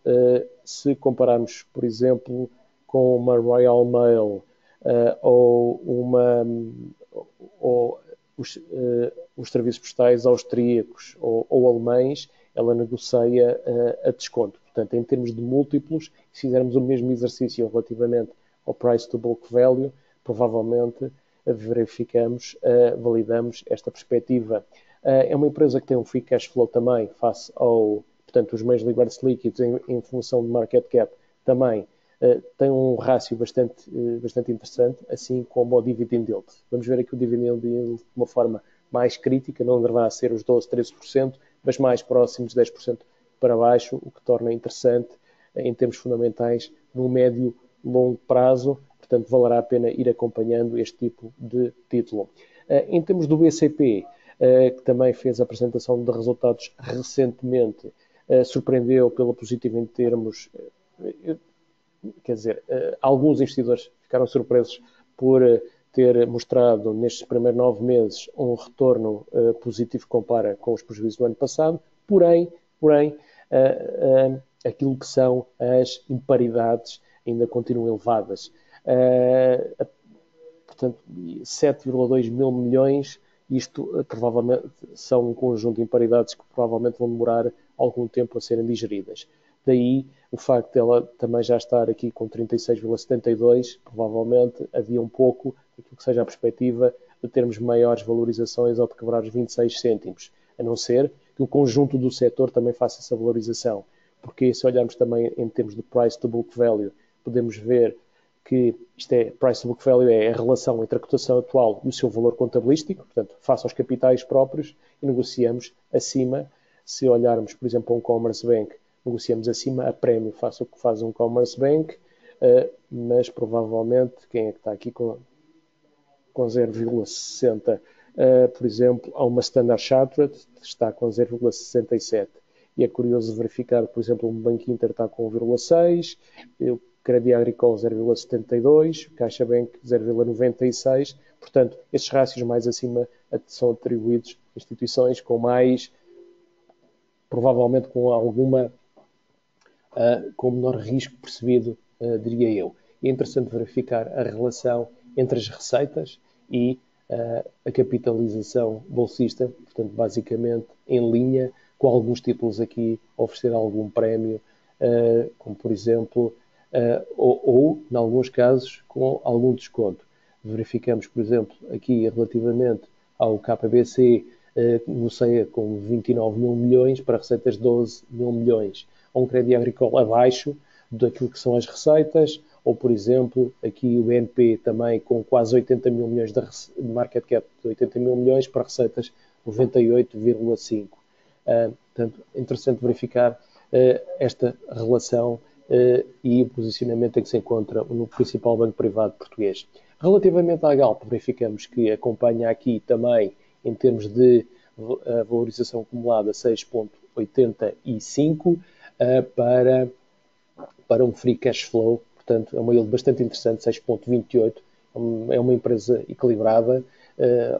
se compararmos, por exemplo, com uma Royal Mail ou os serviços postais austríacos ou alemães, ela negocia a desconto. Portanto, em termos de múltiplos, se fizermos o mesmo exercício relativamente ao price to book value, provavelmente verificamos, validamos esta perspectiva. É uma empresa que tem um free cash flow também face ao, portanto, os meios libertos líquidos em função de market cap também tem um rácio bastante interessante, assim como o dividend yield. Vamos ver aqui o dividend yield de uma forma mais crítica, não deverá ser os 12, 13%, mas mais próximos de 10% para baixo, o que torna interessante em termos fundamentais no médio longo prazo. Portanto, valerá a pena ir acompanhando este tipo de título. Em termos do BCP, que também fez a apresentação de resultados recentemente, surpreendeu pela positiva em termos... Quer dizer, alguns investidores ficaram surpresos por ter mostrado nestes primeiros 9 meses um retorno positivo que compara com os prejuízos do ano passado, porém aquilo que são as imparidades ainda continuam elevadas. Portanto, 7,2 mil milhões, isto provavelmente são um conjunto de imparidades que provavelmente vão demorar algum tempo a serem digeridas. Daí o facto de ela também já estar aqui com 36,72, provavelmente havia um pouco aquilo que seja a perspectiva de termos maiores valorizações ou de quebrar os 26 cêntimos, a não ser que o conjunto do setor também faça essa valorização. Porque se olharmos também em termos de price to book value, podemos ver que isto é, price to book value é a relação entre a cotação atual e o seu valor contabilístico, portanto, face aos capitais próprios, e negociamos acima. Se olharmos, por exemplo, para um Commerce Bank, negociamos acima a prémio face ao que faz um Commerce Bank, mas provavelmente, quem é que está aqui com 0,60? Por exemplo, há uma Standard Chartered que está com 0,67. E é curioso verificar, por exemplo, o Banco Inter está com 1,6, o Crédit Agricole 0,72, Caixa Bank 0,96. Portanto, estes rácios mais acima são atribuídos a instituições com mais, provavelmente com alguma, com menor risco percebido, diria eu. E é interessante verificar a relação entre as receitas e a capitalização bolsista, portanto, basicamente em linha com alguns títulos aqui a oferecer algum prémio, como por exemplo, ou, em alguns casos, com algum desconto. Verificamos, por exemplo, aqui relativamente ao KBC, negocia com 29 mil milhões para receitas de 12 mil milhões. Há um Crédit Agricole abaixo daquilo que são as receitas, ou, por exemplo, aqui o BNP também com quase 80 mil milhões de market cap de 80 mil milhões para receitas 98,5. Portanto, é interessante verificar esta relação e o posicionamento em que se encontra no principal banco privado português. Relativamente à Galp, verificamos que acompanha aqui também, em termos de valorização acumulada, 6,85 para um free cash flow. Portanto, é uma yield bastante interessante, 6,28. É uma empresa equilibrada,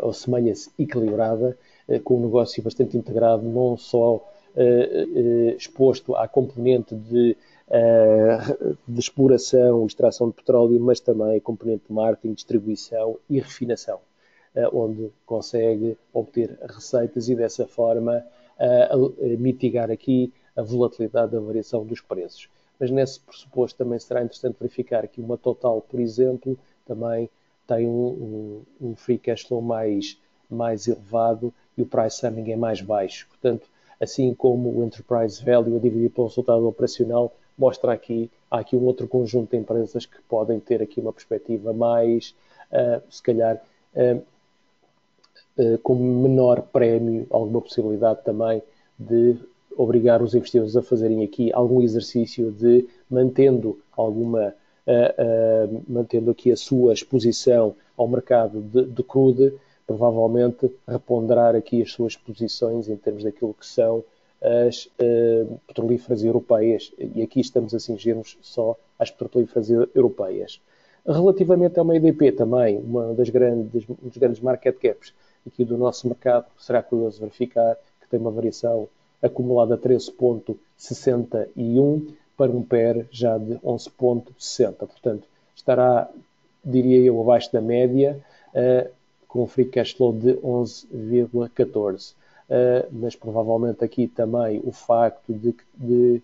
ou semelha-se equilibrada, com um negócio bastante integrado, não só exposto à componente de exploração e extração de petróleo, mas também a componente de marketing, distribuição e refinação, onde consegue obter receitas e dessa forma mitigar aqui a volatilidade da variação dos preços. Mas nesse pressuposto também será interessante verificar que uma Total, por exemplo, também tem um free cash flow mais elevado e o price earning é mais baixo. Portanto, assim como o enterprise value, a dividir pelo resultado operacional, mostra aqui, há aqui um outro conjunto de empresas que podem ter aqui uma perspectiva mais, se calhar, com menor prémio, alguma possibilidade também de obrigar os investidores a fazerem aqui algum exercício de mantendo aqui a sua exposição ao mercado de crude, provavelmente reponderar aqui as suas posições em termos daquilo que são as petrolíferas europeias, e aqui estamos a cingir-nos só às petrolíferas europeias. Relativamente a uma EDP também, um dos grandes market caps aqui do nosso mercado, será curioso verificar que tem uma variação acumulada a 13,61 para um PER já de 11,60. Portanto, estará, diria eu, abaixo da média, com um free cash flow de 11,14. Mas provavelmente aqui também o facto de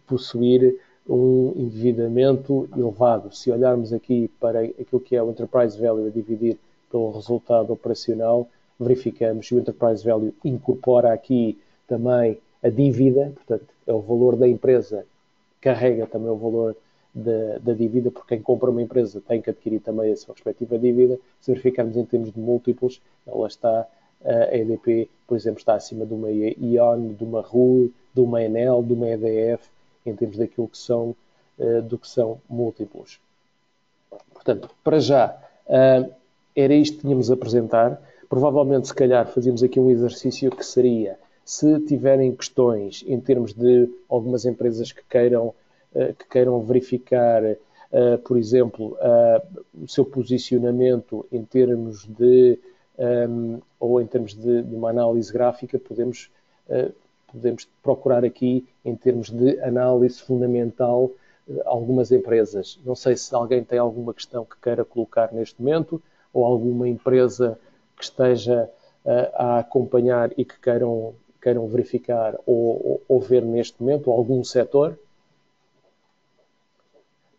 possuir um endividamento elevado. Se olharmos aqui para aquilo que é o Enterprise Value a dividir pelo resultado operacional, verificamos que o Enterprise Value incorpora aqui também a dívida, portanto, é o valor da empresa, carrega também o valor da dívida, porque quem compra uma empresa tem que adquirir também a sua respectiva dívida. Se verificarmos em termos de múltiplos, ela está, a EDP, por exemplo, está acima de uma E.ON, de uma RUE, de uma Enel, de uma EDF, em termos daquilo que são, do que são múltiplos. Portanto, para já, era isto que tínhamos a apresentar. Provavelmente, se calhar, fazíamos aqui um exercício que seria, se tiverem questões em termos de algumas empresas que queiram verificar, por exemplo, o seu posicionamento em termos de, ou em termos de uma análise gráfica, podemos procurar aqui, em termos de análise fundamental, algumas empresas. Não sei se alguém tem alguma questão que queira colocar neste momento, ou alguma empresa que esteja a acompanhar e que queiram verificar ou ver neste momento, ou algum setor.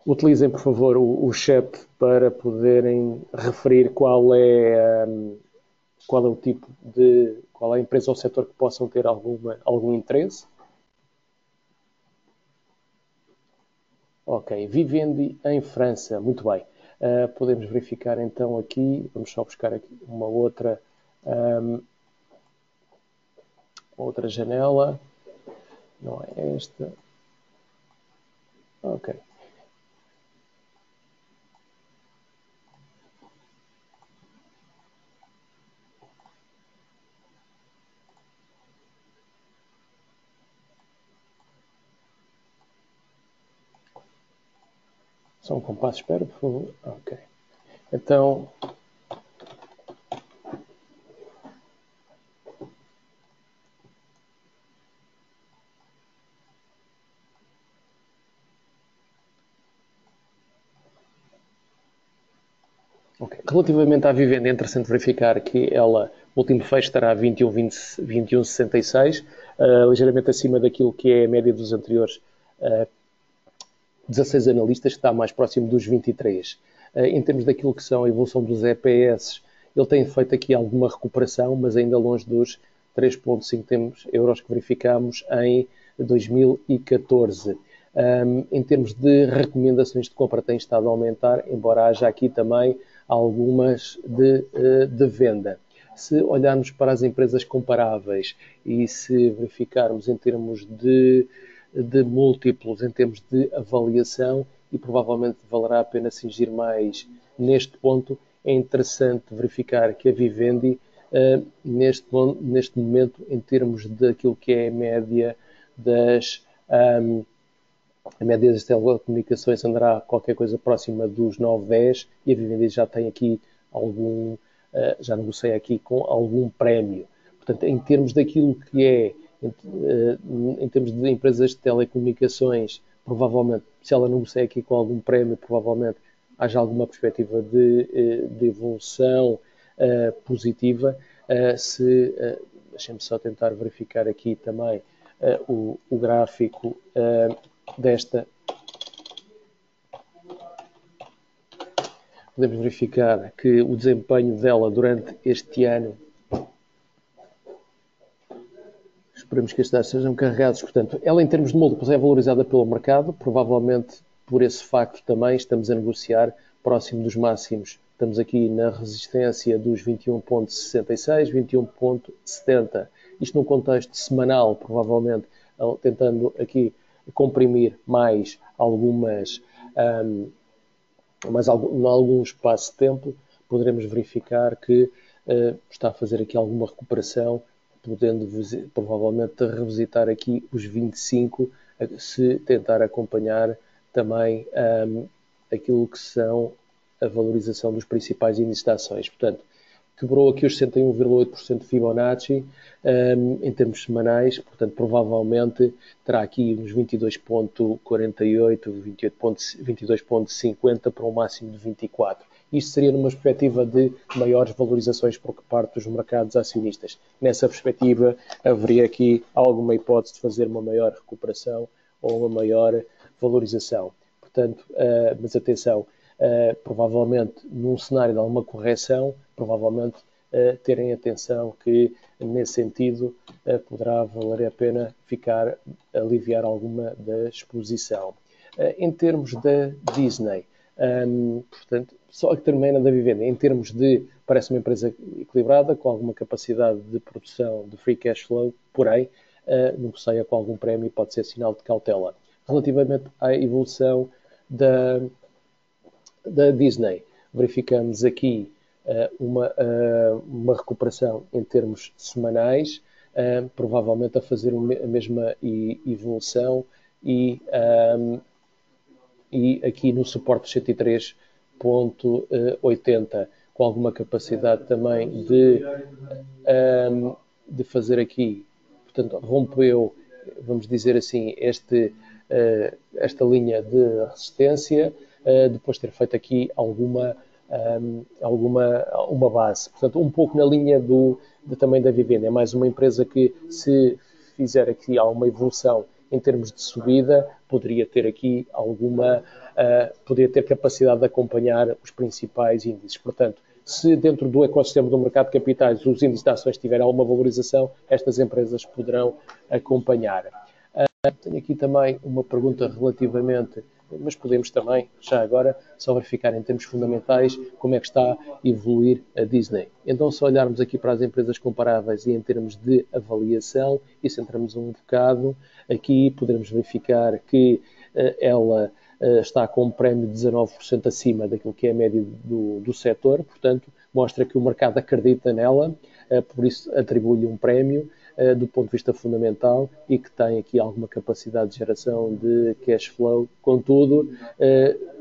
Utilizem, por favor, o chat para poderem referir qual é o tipo de... qual é a empresa ou setor que possam ter algum interesse. Ok, Vivendi em França, muito bem. Podemos verificar então aqui, vamos só buscar aqui uma outra janela, não é esta. Ok. Só um compasso de espera, por favor. Ok. Então, okay. Relativamente à Vivendi, é interessante verificar que ela, o último fecho estará a 21,66, ligeiramente acima daquilo que é a média dos anteriores 16 analistas, que está mais próximo dos 23. Em termos daquilo que são a evolução dos EPS, ele tem feito aqui alguma recuperação, mas ainda longe dos 3,5 euros que verificámos em 2014. Em termos de recomendações de compra, tem estado a aumentar, embora haja aqui também algumas de venda. Se olharmos para as empresas comparáveis e se verificarmos em termos de múltiplos, em termos de avaliação, e provavelmente valerá a pena cingir mais neste ponto, é interessante verificar que a Vivendi, neste momento, em termos daquilo que é a média das telecomunicações, andará qualquer coisa próxima dos 9,10, e a Vivendi já tem aqui já negocia aqui com algum prémio. Portanto, em termos daquilo que é, em termos de empresas de telecomunicações, provavelmente, se ela negocia aqui com algum prémio, provavelmente haja alguma perspectiva de evolução positiva. Deixem-me só tentar verificar aqui também o gráfico desta. Podemos verificar que o desempenho dela durante este ano, esperemos que estes dados sejam carregados, portanto, ela em termos de múltiplos é valorizada pelo mercado, provavelmente por esse facto também estamos a negociar próximo dos máximos. Estamos aqui na resistência dos 21,66, 21,70. Isto num contexto semanal, provavelmente, tentando aqui comprimir mais algum espaço de tempo, poderemos verificar que está a fazer aqui alguma recuperação, podendo provavelmente revisitar aqui os 25, se tentar acompanhar também aquilo que são a valorização dos principais índices de ações. Portanto, quebrou aqui os 61,8% de Fibonacci em termos semanais, portanto, provavelmente terá aqui uns 22,48, 22,50 para um máximo de 24. Isto seria numa perspectiva de maiores valorizações por parte dos mercados acionistas. Nessa perspectiva, haveria aqui alguma hipótese de fazer uma maior recuperação ou uma maior valorização. Portanto, mas atenção, provavelmente num cenário de alguma correção, provavelmente terem atenção que nesse sentido poderá valer a pena aliviar alguma da exposição. Em termos da Disney, portanto, só que termina da vivenda, em termos de, parece uma empresa equilibrada, com alguma capacidade de produção de free cash flow, porém, negocia com algum prémio, pode ser sinal de cautela. Relativamente à evolução da Disney, verificamos aqui uma recuperação em termos semanais, provavelmente a fazer a mesma evolução e aqui no suporte de 103,80, com alguma capacidade também de fazer aqui, portanto, rompeu, vamos dizer assim, esta linha de resistência, depois de ter feito aqui uma base. Portanto, um pouco na linha também da Vivenda. É mais uma empresa que, se fizer aqui alguma evolução em termos de subida, poderia ter aqui poderia ter capacidade de acompanhar os principais índices. Portanto, se dentro do ecossistema do mercado de capitais os índices de ações tiverem alguma valorização, estas empresas poderão acompanhar. Tenho aqui também uma pergunta relativamente, mas podemos também, já agora, só verificar em termos fundamentais como é que está a evoluir a Disney. Então, se olharmos aqui para as empresas comparáveis e em termos de avaliação, e centramos um bocado, aqui poderemos verificar que ela está com um prémio de 19% acima daquilo que é a média do setor, portanto, mostra que o mercado acredita nela, por isso atribui-lhe um prémio do ponto de vista fundamental e que tem aqui alguma capacidade de geração de cash flow. Contudo,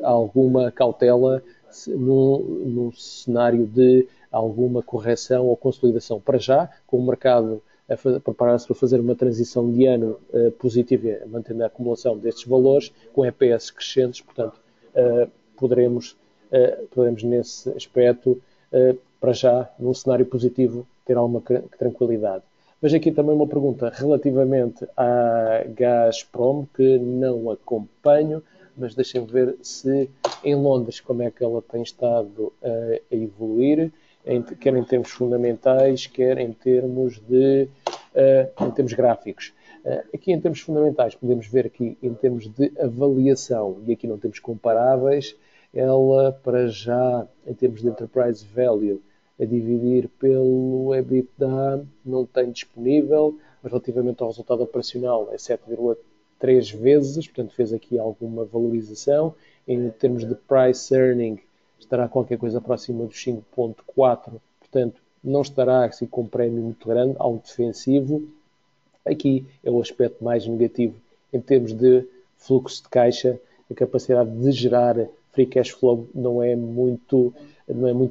alguma cautela no cenário de alguma correção ou consolidação. Para já, com o mercado a preparar-se para fazer uma transição de ano positiva, mantendo a acumulação destes valores, com EPS crescentes, portanto, poderemos nesse aspecto, para já, num cenário positivo, ter alguma tranquilidade. Vejo aqui também uma pergunta relativamente à Gazprom, que não acompanho, mas deixem-me ver se em Londres como é que ela tem estado a evoluir, quer em termos fundamentais, quer em termos gráficos. Aqui em termos fundamentais podemos ver aqui em termos de avaliação, e aqui não temos comparáveis, ela para já em termos de enterprise value a dividir pelo EBITDA não tem disponível, mas relativamente ao resultado operacional é 7,3 vezes, portanto fez aqui alguma valorização. Em termos de price earning estará qualquer coisa próxima dos 5,4, portanto não estará assim com um prémio muito grande, algo defensivo. Aqui é o aspecto mais negativo em termos de fluxo de caixa, a capacidade de gerar free cash flow não é muito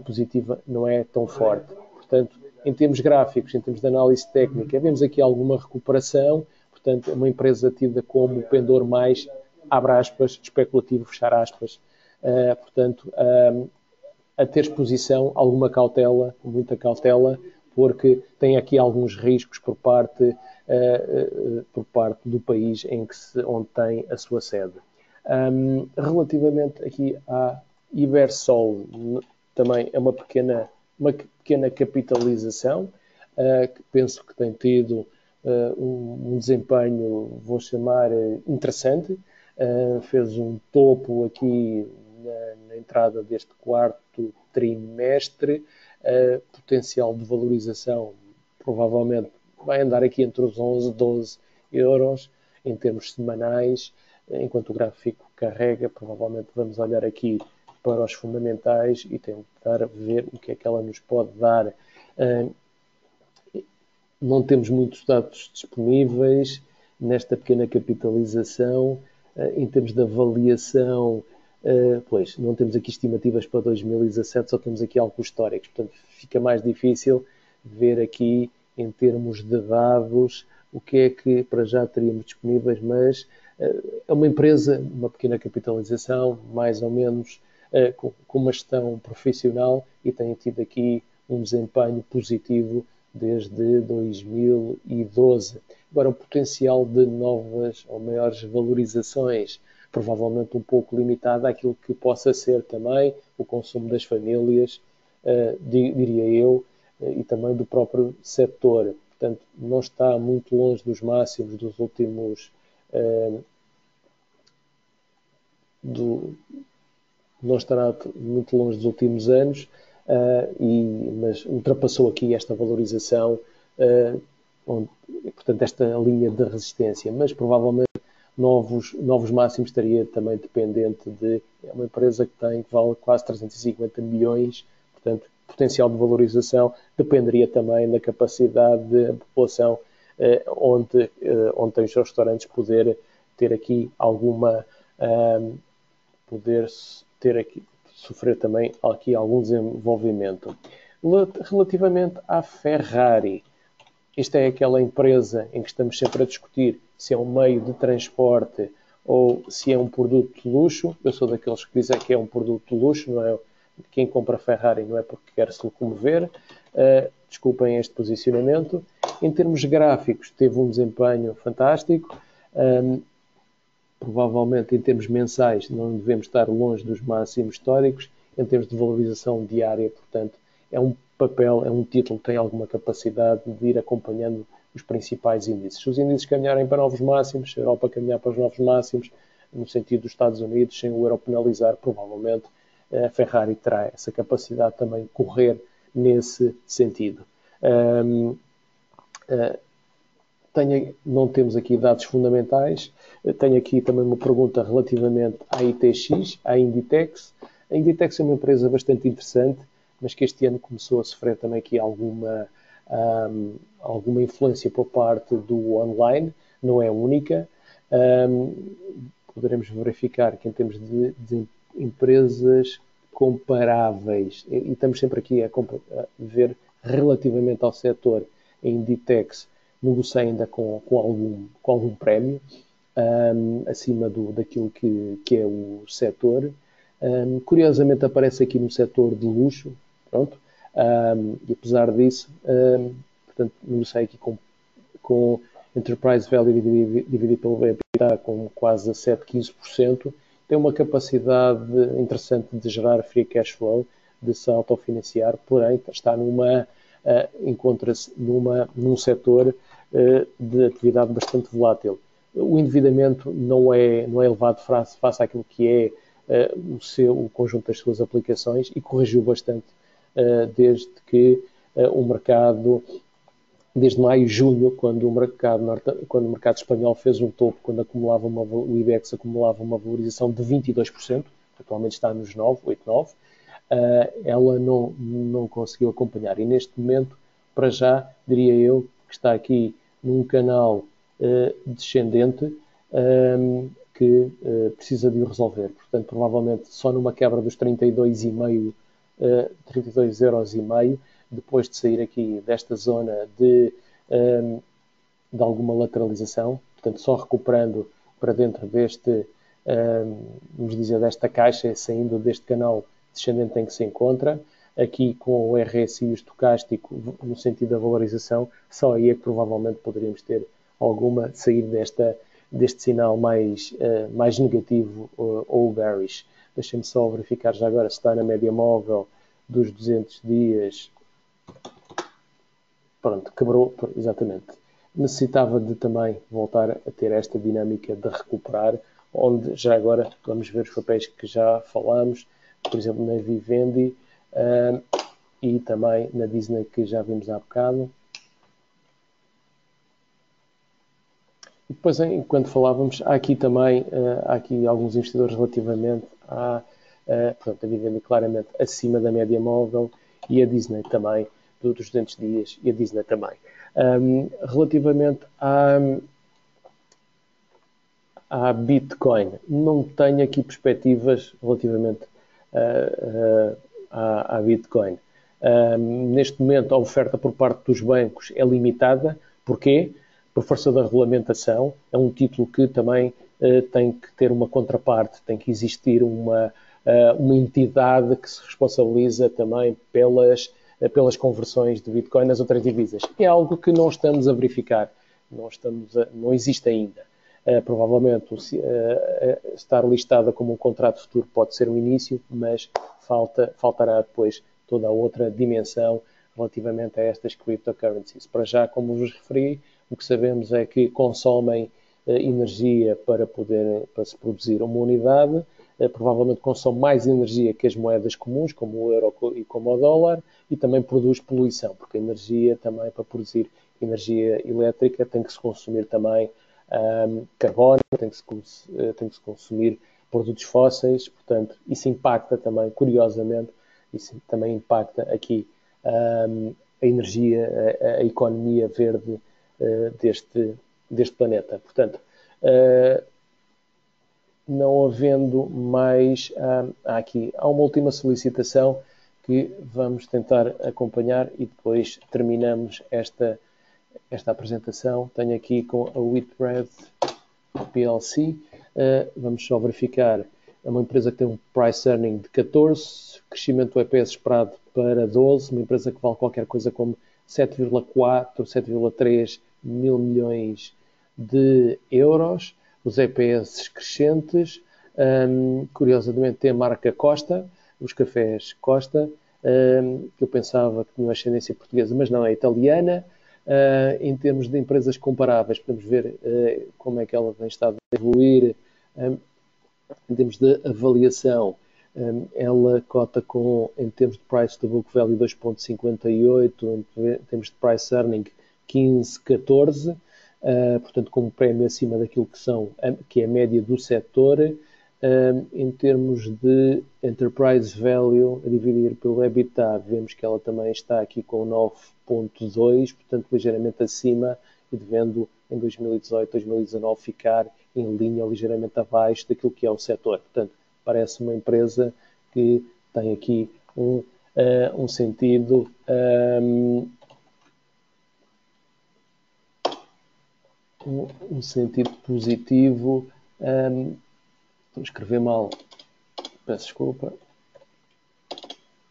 positiva, não é tão forte. Portanto, em termos gráficos, em termos de análise técnica, vemos aqui alguma recuperação, portanto, é uma empresa tida como o pendor mais, abre aspas, especulativo, fechar aspas. Portanto, a ter exposição, alguma cautela, muita cautela, porque tem aqui alguns riscos por parte do país onde tem a sua sede. Relativamente aqui à Ibersol, também é uma pequena capitalização, que penso que tem tido um desempenho, vou chamar, interessante. Fez um topo aqui na entrada deste quarto trimestre, potencial de valorização provavelmente vai andar aqui entre os 11 e 12 euros em termos semanais, enquanto o gráfico carrega. Provavelmente vamos olhar aqui para os fundamentais e tentar ver o que é que ela nos pode dar. Não temos muitos dados disponíveis nesta pequena capitalização. Em termos de avaliação, Pois, não temos aqui estimativas para 2017, só temos aqui alguns históricos. Portanto, fica mais difícil ver aqui, em termos de dados, o que é que para já teríamos disponíveis, mas é uma empresa, uma pequena capitalização, mais ou menos com uma gestão profissional e tem tido aqui um desempenho positivo desde 2012. Agora, o potencial de novas ou maiores valorizações, provavelmente um pouco limitado àquilo que possa ser também o consumo das famílias, diria eu, e também do próprio setor. Portanto, não está muito longe dos máximos dos últimos não estará muito longe dos últimos anos, mas ultrapassou aqui esta valorização, portanto, esta linha de resistência, mas provavelmente novos máximos estaria também dependente de uma empresa que vale quase 350 milhões, portanto, potencial de valorização dependeria também da capacidade da população onde tem os seus restaurantes poder ter aqui alguma poder ter aqui, sofrer também aqui algum desenvolvimento. Relativamente à Ferrari, esta é aquela empresa em que estamos sempre a discutir se é um meio de transporte ou se é um produto de luxo. Eu sou daqueles que dizem que é um produto de luxo, não é? Quem compra Ferrari não é porque quer se locomover. Desculpem este posicionamento. Em termos gráficos, teve um desempenho fantástico. Provavelmente, em termos mensais, não devemos estar longe dos máximos históricos. Em termos de valorização diária, portanto, é um papel, é um título que tem alguma capacidade de ir acompanhando os principais índices. Se os índices caminharem para novos máximos, se a Europa caminhar para os novos máximos, no sentido dos Estados Unidos, sem o euro penalizar, provavelmente a Ferrari terá essa capacidade também de correr nesse sentido. Não temos aqui dados fundamentais. Tenho aqui também uma pergunta relativamente à ITX, à Inditex. A Inditex é uma empresa bastante interessante, mas que este ano começou a sofrer também aqui alguma influência por parte do online, não é única. Poderemos verificar que em termos de empresas comparáveis, e estamos sempre aqui a ver relativamente ao setor, a Inditex negocia ainda com algum prémio, acima daquilo que é o setor. Curiosamente aparece aqui no setor de luxo, pronto, e apesar disso, portanto, negocia aqui com Enterprise Value dividido pelo EBITDA com quase a 7,15%, tem uma capacidade interessante de gerar free cash flow, de se autofinanciar, porém encontra-se num setor de atividade bastante volátil. O endividamento não é elevado face àquilo que é o conjunto das suas aplicações e corrigiu bastante desde que o mercado, desde maio e junho, quando o mercado espanhol fez um topo, quando o IBEX acumulava uma valorização de 22%, atualmente está nos 9, 8, 9, ela não conseguiu acompanhar. E neste momento, para já, diria eu, que está aqui num canal descendente que precisa de o resolver. Portanto, provavelmente só numa quebra dos 32,5 euros, depois de sair aqui desta zona de alguma lateralização, portanto, só recuperando para dentro vamos dizer, desta caixa, saindo deste canal descendente em que se encontra, aqui com o RSI e o estocástico no sentido da valorização, só aí é que provavelmente poderíamos ter sair deste sinal mais negativo ou bearish. Deixem-me só verificar já agora se está na média móvel dos 200 dias. Pronto, quebrou, exatamente. Necessitava de também voltar a ter esta dinâmica de recuperar, onde já agora vamos ver os papéis que já falámos, por exemplo, na Vivendi e também na Disney, que já vimos há bocado. E depois, enquanto falávamos, há aqui também alguns investidores relativamente portanto, a Vivendi claramente acima da média móvel e a Disney também, dos 200 dias, e a Disney também. Relativamente à Bitcoin. Não tenho aqui perspectivas relativamente à Bitcoin. Neste momento, a oferta por parte dos bancos é limitada. Porquê? Por força da regulamentação. É um título que também tem que ter uma contraparte, tem que existir uma entidade que se responsabiliza também pelas conversões de Bitcoin nas outras divisas. É algo que não estamos a verificar, não existe ainda. Provavelmente estar listada como um contrato futuro pode ser um início, mas faltará depois toda a outra dimensão relativamente a estas cryptocurrencies. Para já, como vos referi, o que sabemos é que consomem energia para se produzir uma unidade, provavelmente consome mais energia que as moedas comuns, como o euro e como o dólar, e também produz poluição, porque a energia também, para produzir energia elétrica, tem que se consumir também carbono, tem que se consumir produtos fósseis, portanto, isso impacta também, curiosamente, isso também impacta aqui a energia, a economia verde deste planeta. Portanto, não havendo mais, há uma última solicitação que vamos tentar acompanhar e depois terminamos esta apresentação. Tenho aqui com a Whitbread PLC. Vamos só verificar. É uma empresa que tem um price earning de 14, crescimento do EPS esperado para 12, uma empresa que vale qualquer coisa como 7,4, 7,3 mil milhões de euros. Os EPS crescentes. Curiosamente tem a marca Costa, os cafés Costa, que eu pensava que tinha uma ascendência portuguesa, mas não, é italiana. Em termos de empresas comparáveis, podemos ver como é que ela tem estado a evoluir. Em termos de avaliação, ela cota em termos de price to book value 2,58, em termos de price earning 15, 14, portanto com um prémio acima daquilo que é a média do setor. Em termos de enterprise value a dividir pelo EBITDA, vemos que ela também está aqui com 9,2, portanto ligeiramente acima, e devendo em 2018, 2019 ficar em linha ligeiramente abaixo daquilo que é o setor. Portanto, parece uma empresa que tem aqui um sentido sentido positivo. Estou a escrever mal, peço desculpa.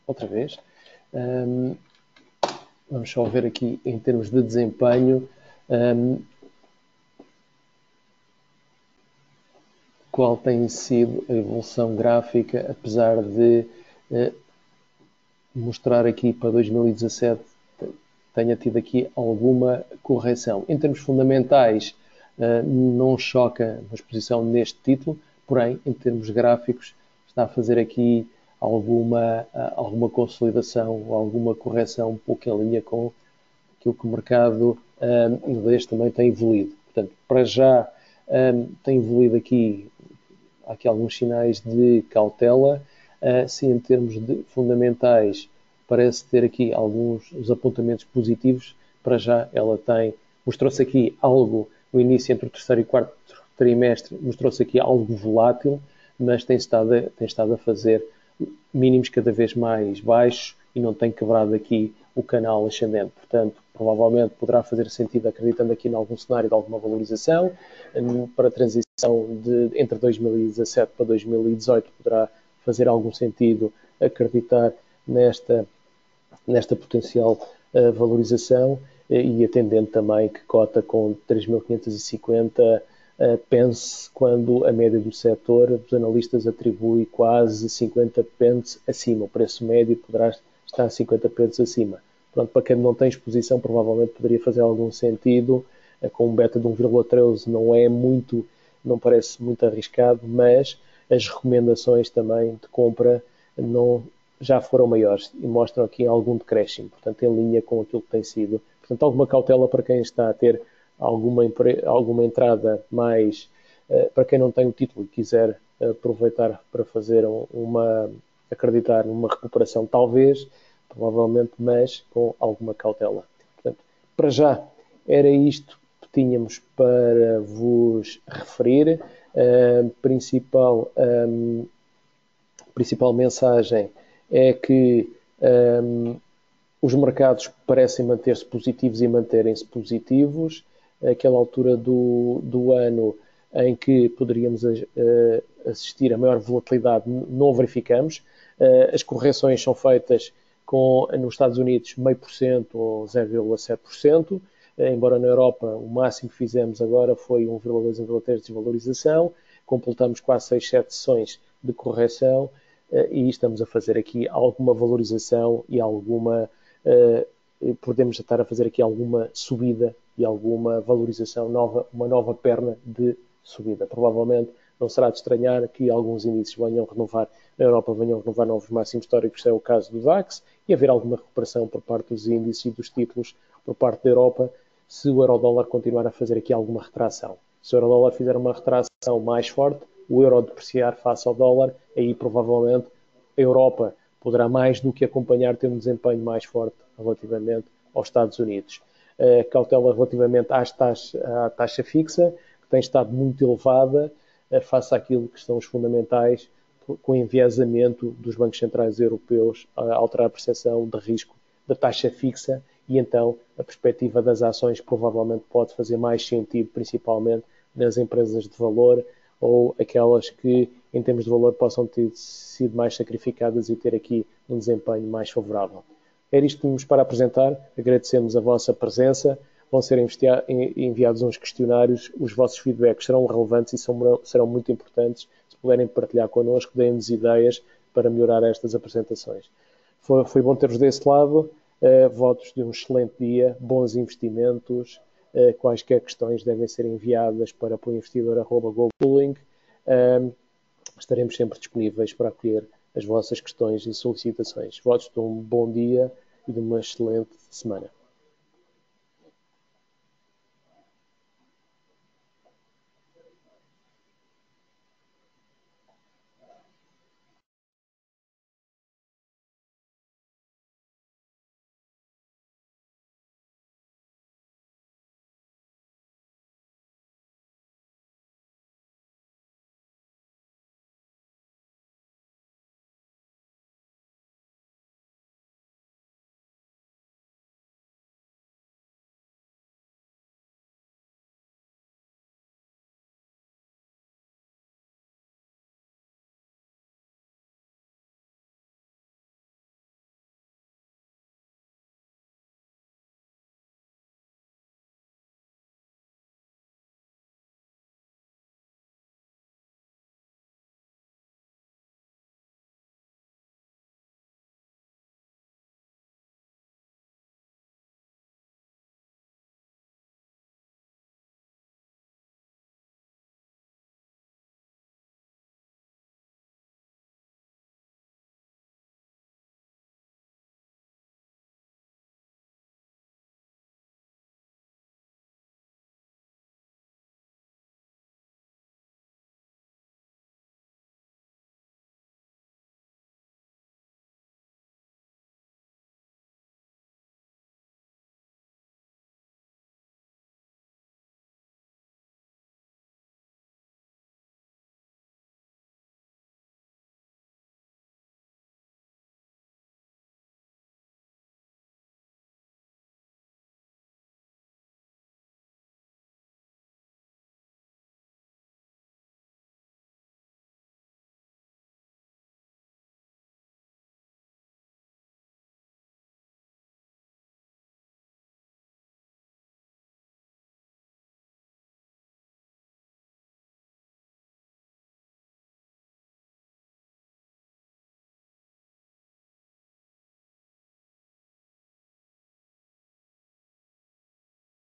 Outra vez. Vamos só ver aqui em termos de desempenho qual tem sido a evolução gráfica, apesar de mostrar aqui para 2017 tenha tido aqui alguma correção. Em termos fundamentais, não choca uma exposição neste título, porém, em termos gráficos, está a fazer aqui alguma consolidação, alguma correção um pouco em linha com aquilo que o mercado inglês também tem evoluído. Portanto, para já tem evoluído aqui alguns sinais de cautela. Sim, em termos de fundamentais, parece ter aqui alguns apontamentos positivos. Para já ela mostrou-se aqui algo no início entre o terceiro e quarto trimestre, mostrou-se aqui algo volátil, mas tem estado a fazer mínimos cada vez mais baixos e não tem quebrado aqui o canal ascendente. Portanto, provavelmente poderá fazer sentido, acreditando aqui em algum cenário de alguma valorização. Para a transição entre 2017 para 2018 poderá fazer algum sentido acreditar nesta potencial valorização e atendendo também que cota com 3.550 pence, quando a média do setor dos analistas atribui quase 50 pence acima. O preço médio poderá estar 50 pence acima. Pronto, para quem não tem exposição, provavelmente poderia fazer algum sentido. Com um beta de 1,13 não parece muito arriscado, mas as recomendações também de compra já foram maiores e mostram aqui algum decréscimo, portanto, em linha com aquilo que tem sido. Portanto, alguma cautela para quem está a ter alguma entrada mais, para quem não tem o título e quiser aproveitar para fazer acreditar numa recuperação, talvez, provavelmente, mas com alguma cautela. Portanto, para já, era isto que tínhamos para vos referir. Principal mensagem é que os mercados parecem manter-se positivos e manterem-se positivos. Aquela altura do ano em que poderíamos assistir a maior volatilidade, não verificamos. As correções são feitas nos Estados Unidos 0,5% ou 0,7%, embora na Europa o máximo que fizemos agora foi 1,2, 1,3% de desvalorização. Completamos quase 6, 7 sessões de correção e estamos a fazer aqui alguma valorização e podemos estar a fazer aqui alguma subida e alguma valorização nova, uma nova perna de subida. Provavelmente não será de estranhar que alguns índices venham renovar, na Europa venham renovar novos máximos históricos, é o caso do DAX, e haver alguma recuperação por parte dos índices e dos títulos por parte da Europa, se o euro-dólar continuar a fazer aqui alguma retração. Se o euro-dólar fizer uma retração mais forte, o euro depreciar face ao dólar, aí provavelmente a Europa poderá mais do que acompanhar, ter um desempenho mais forte relativamente aos Estados Unidos. Cautela relativamente à taxa fixa, que tem estado muito elevada face àquilo que são os fundamentais, com o enviesamento dos bancos centrais europeus a alterar a percepção de risco da taxa fixa, e então a perspectiva das ações provavelmente pode fazer mais sentido, principalmente nas empresas de valor ou aquelas que, em termos de valor, possam ter sido mais sacrificadas e ter aqui um desempenho mais favorável. Era isto que tínhamos para apresentar. Agradecemos a vossa presença. Vão ser enviados uns questionários. Os vossos feedbacks serão relevantes e serão muito importantes. Se puderem partilhar connosco, deem-nos ideias para melhorar estas apresentações. Foi bom ter-vos desse lado. Votos de um excelente dia, bons investimentos. Quaisquer questões devem ser enviadas para apoioinvestidor@global. Estaremos sempre disponíveis para acolher as vossas questões e solicitações. Votos de um bom dia e de uma excelente semana.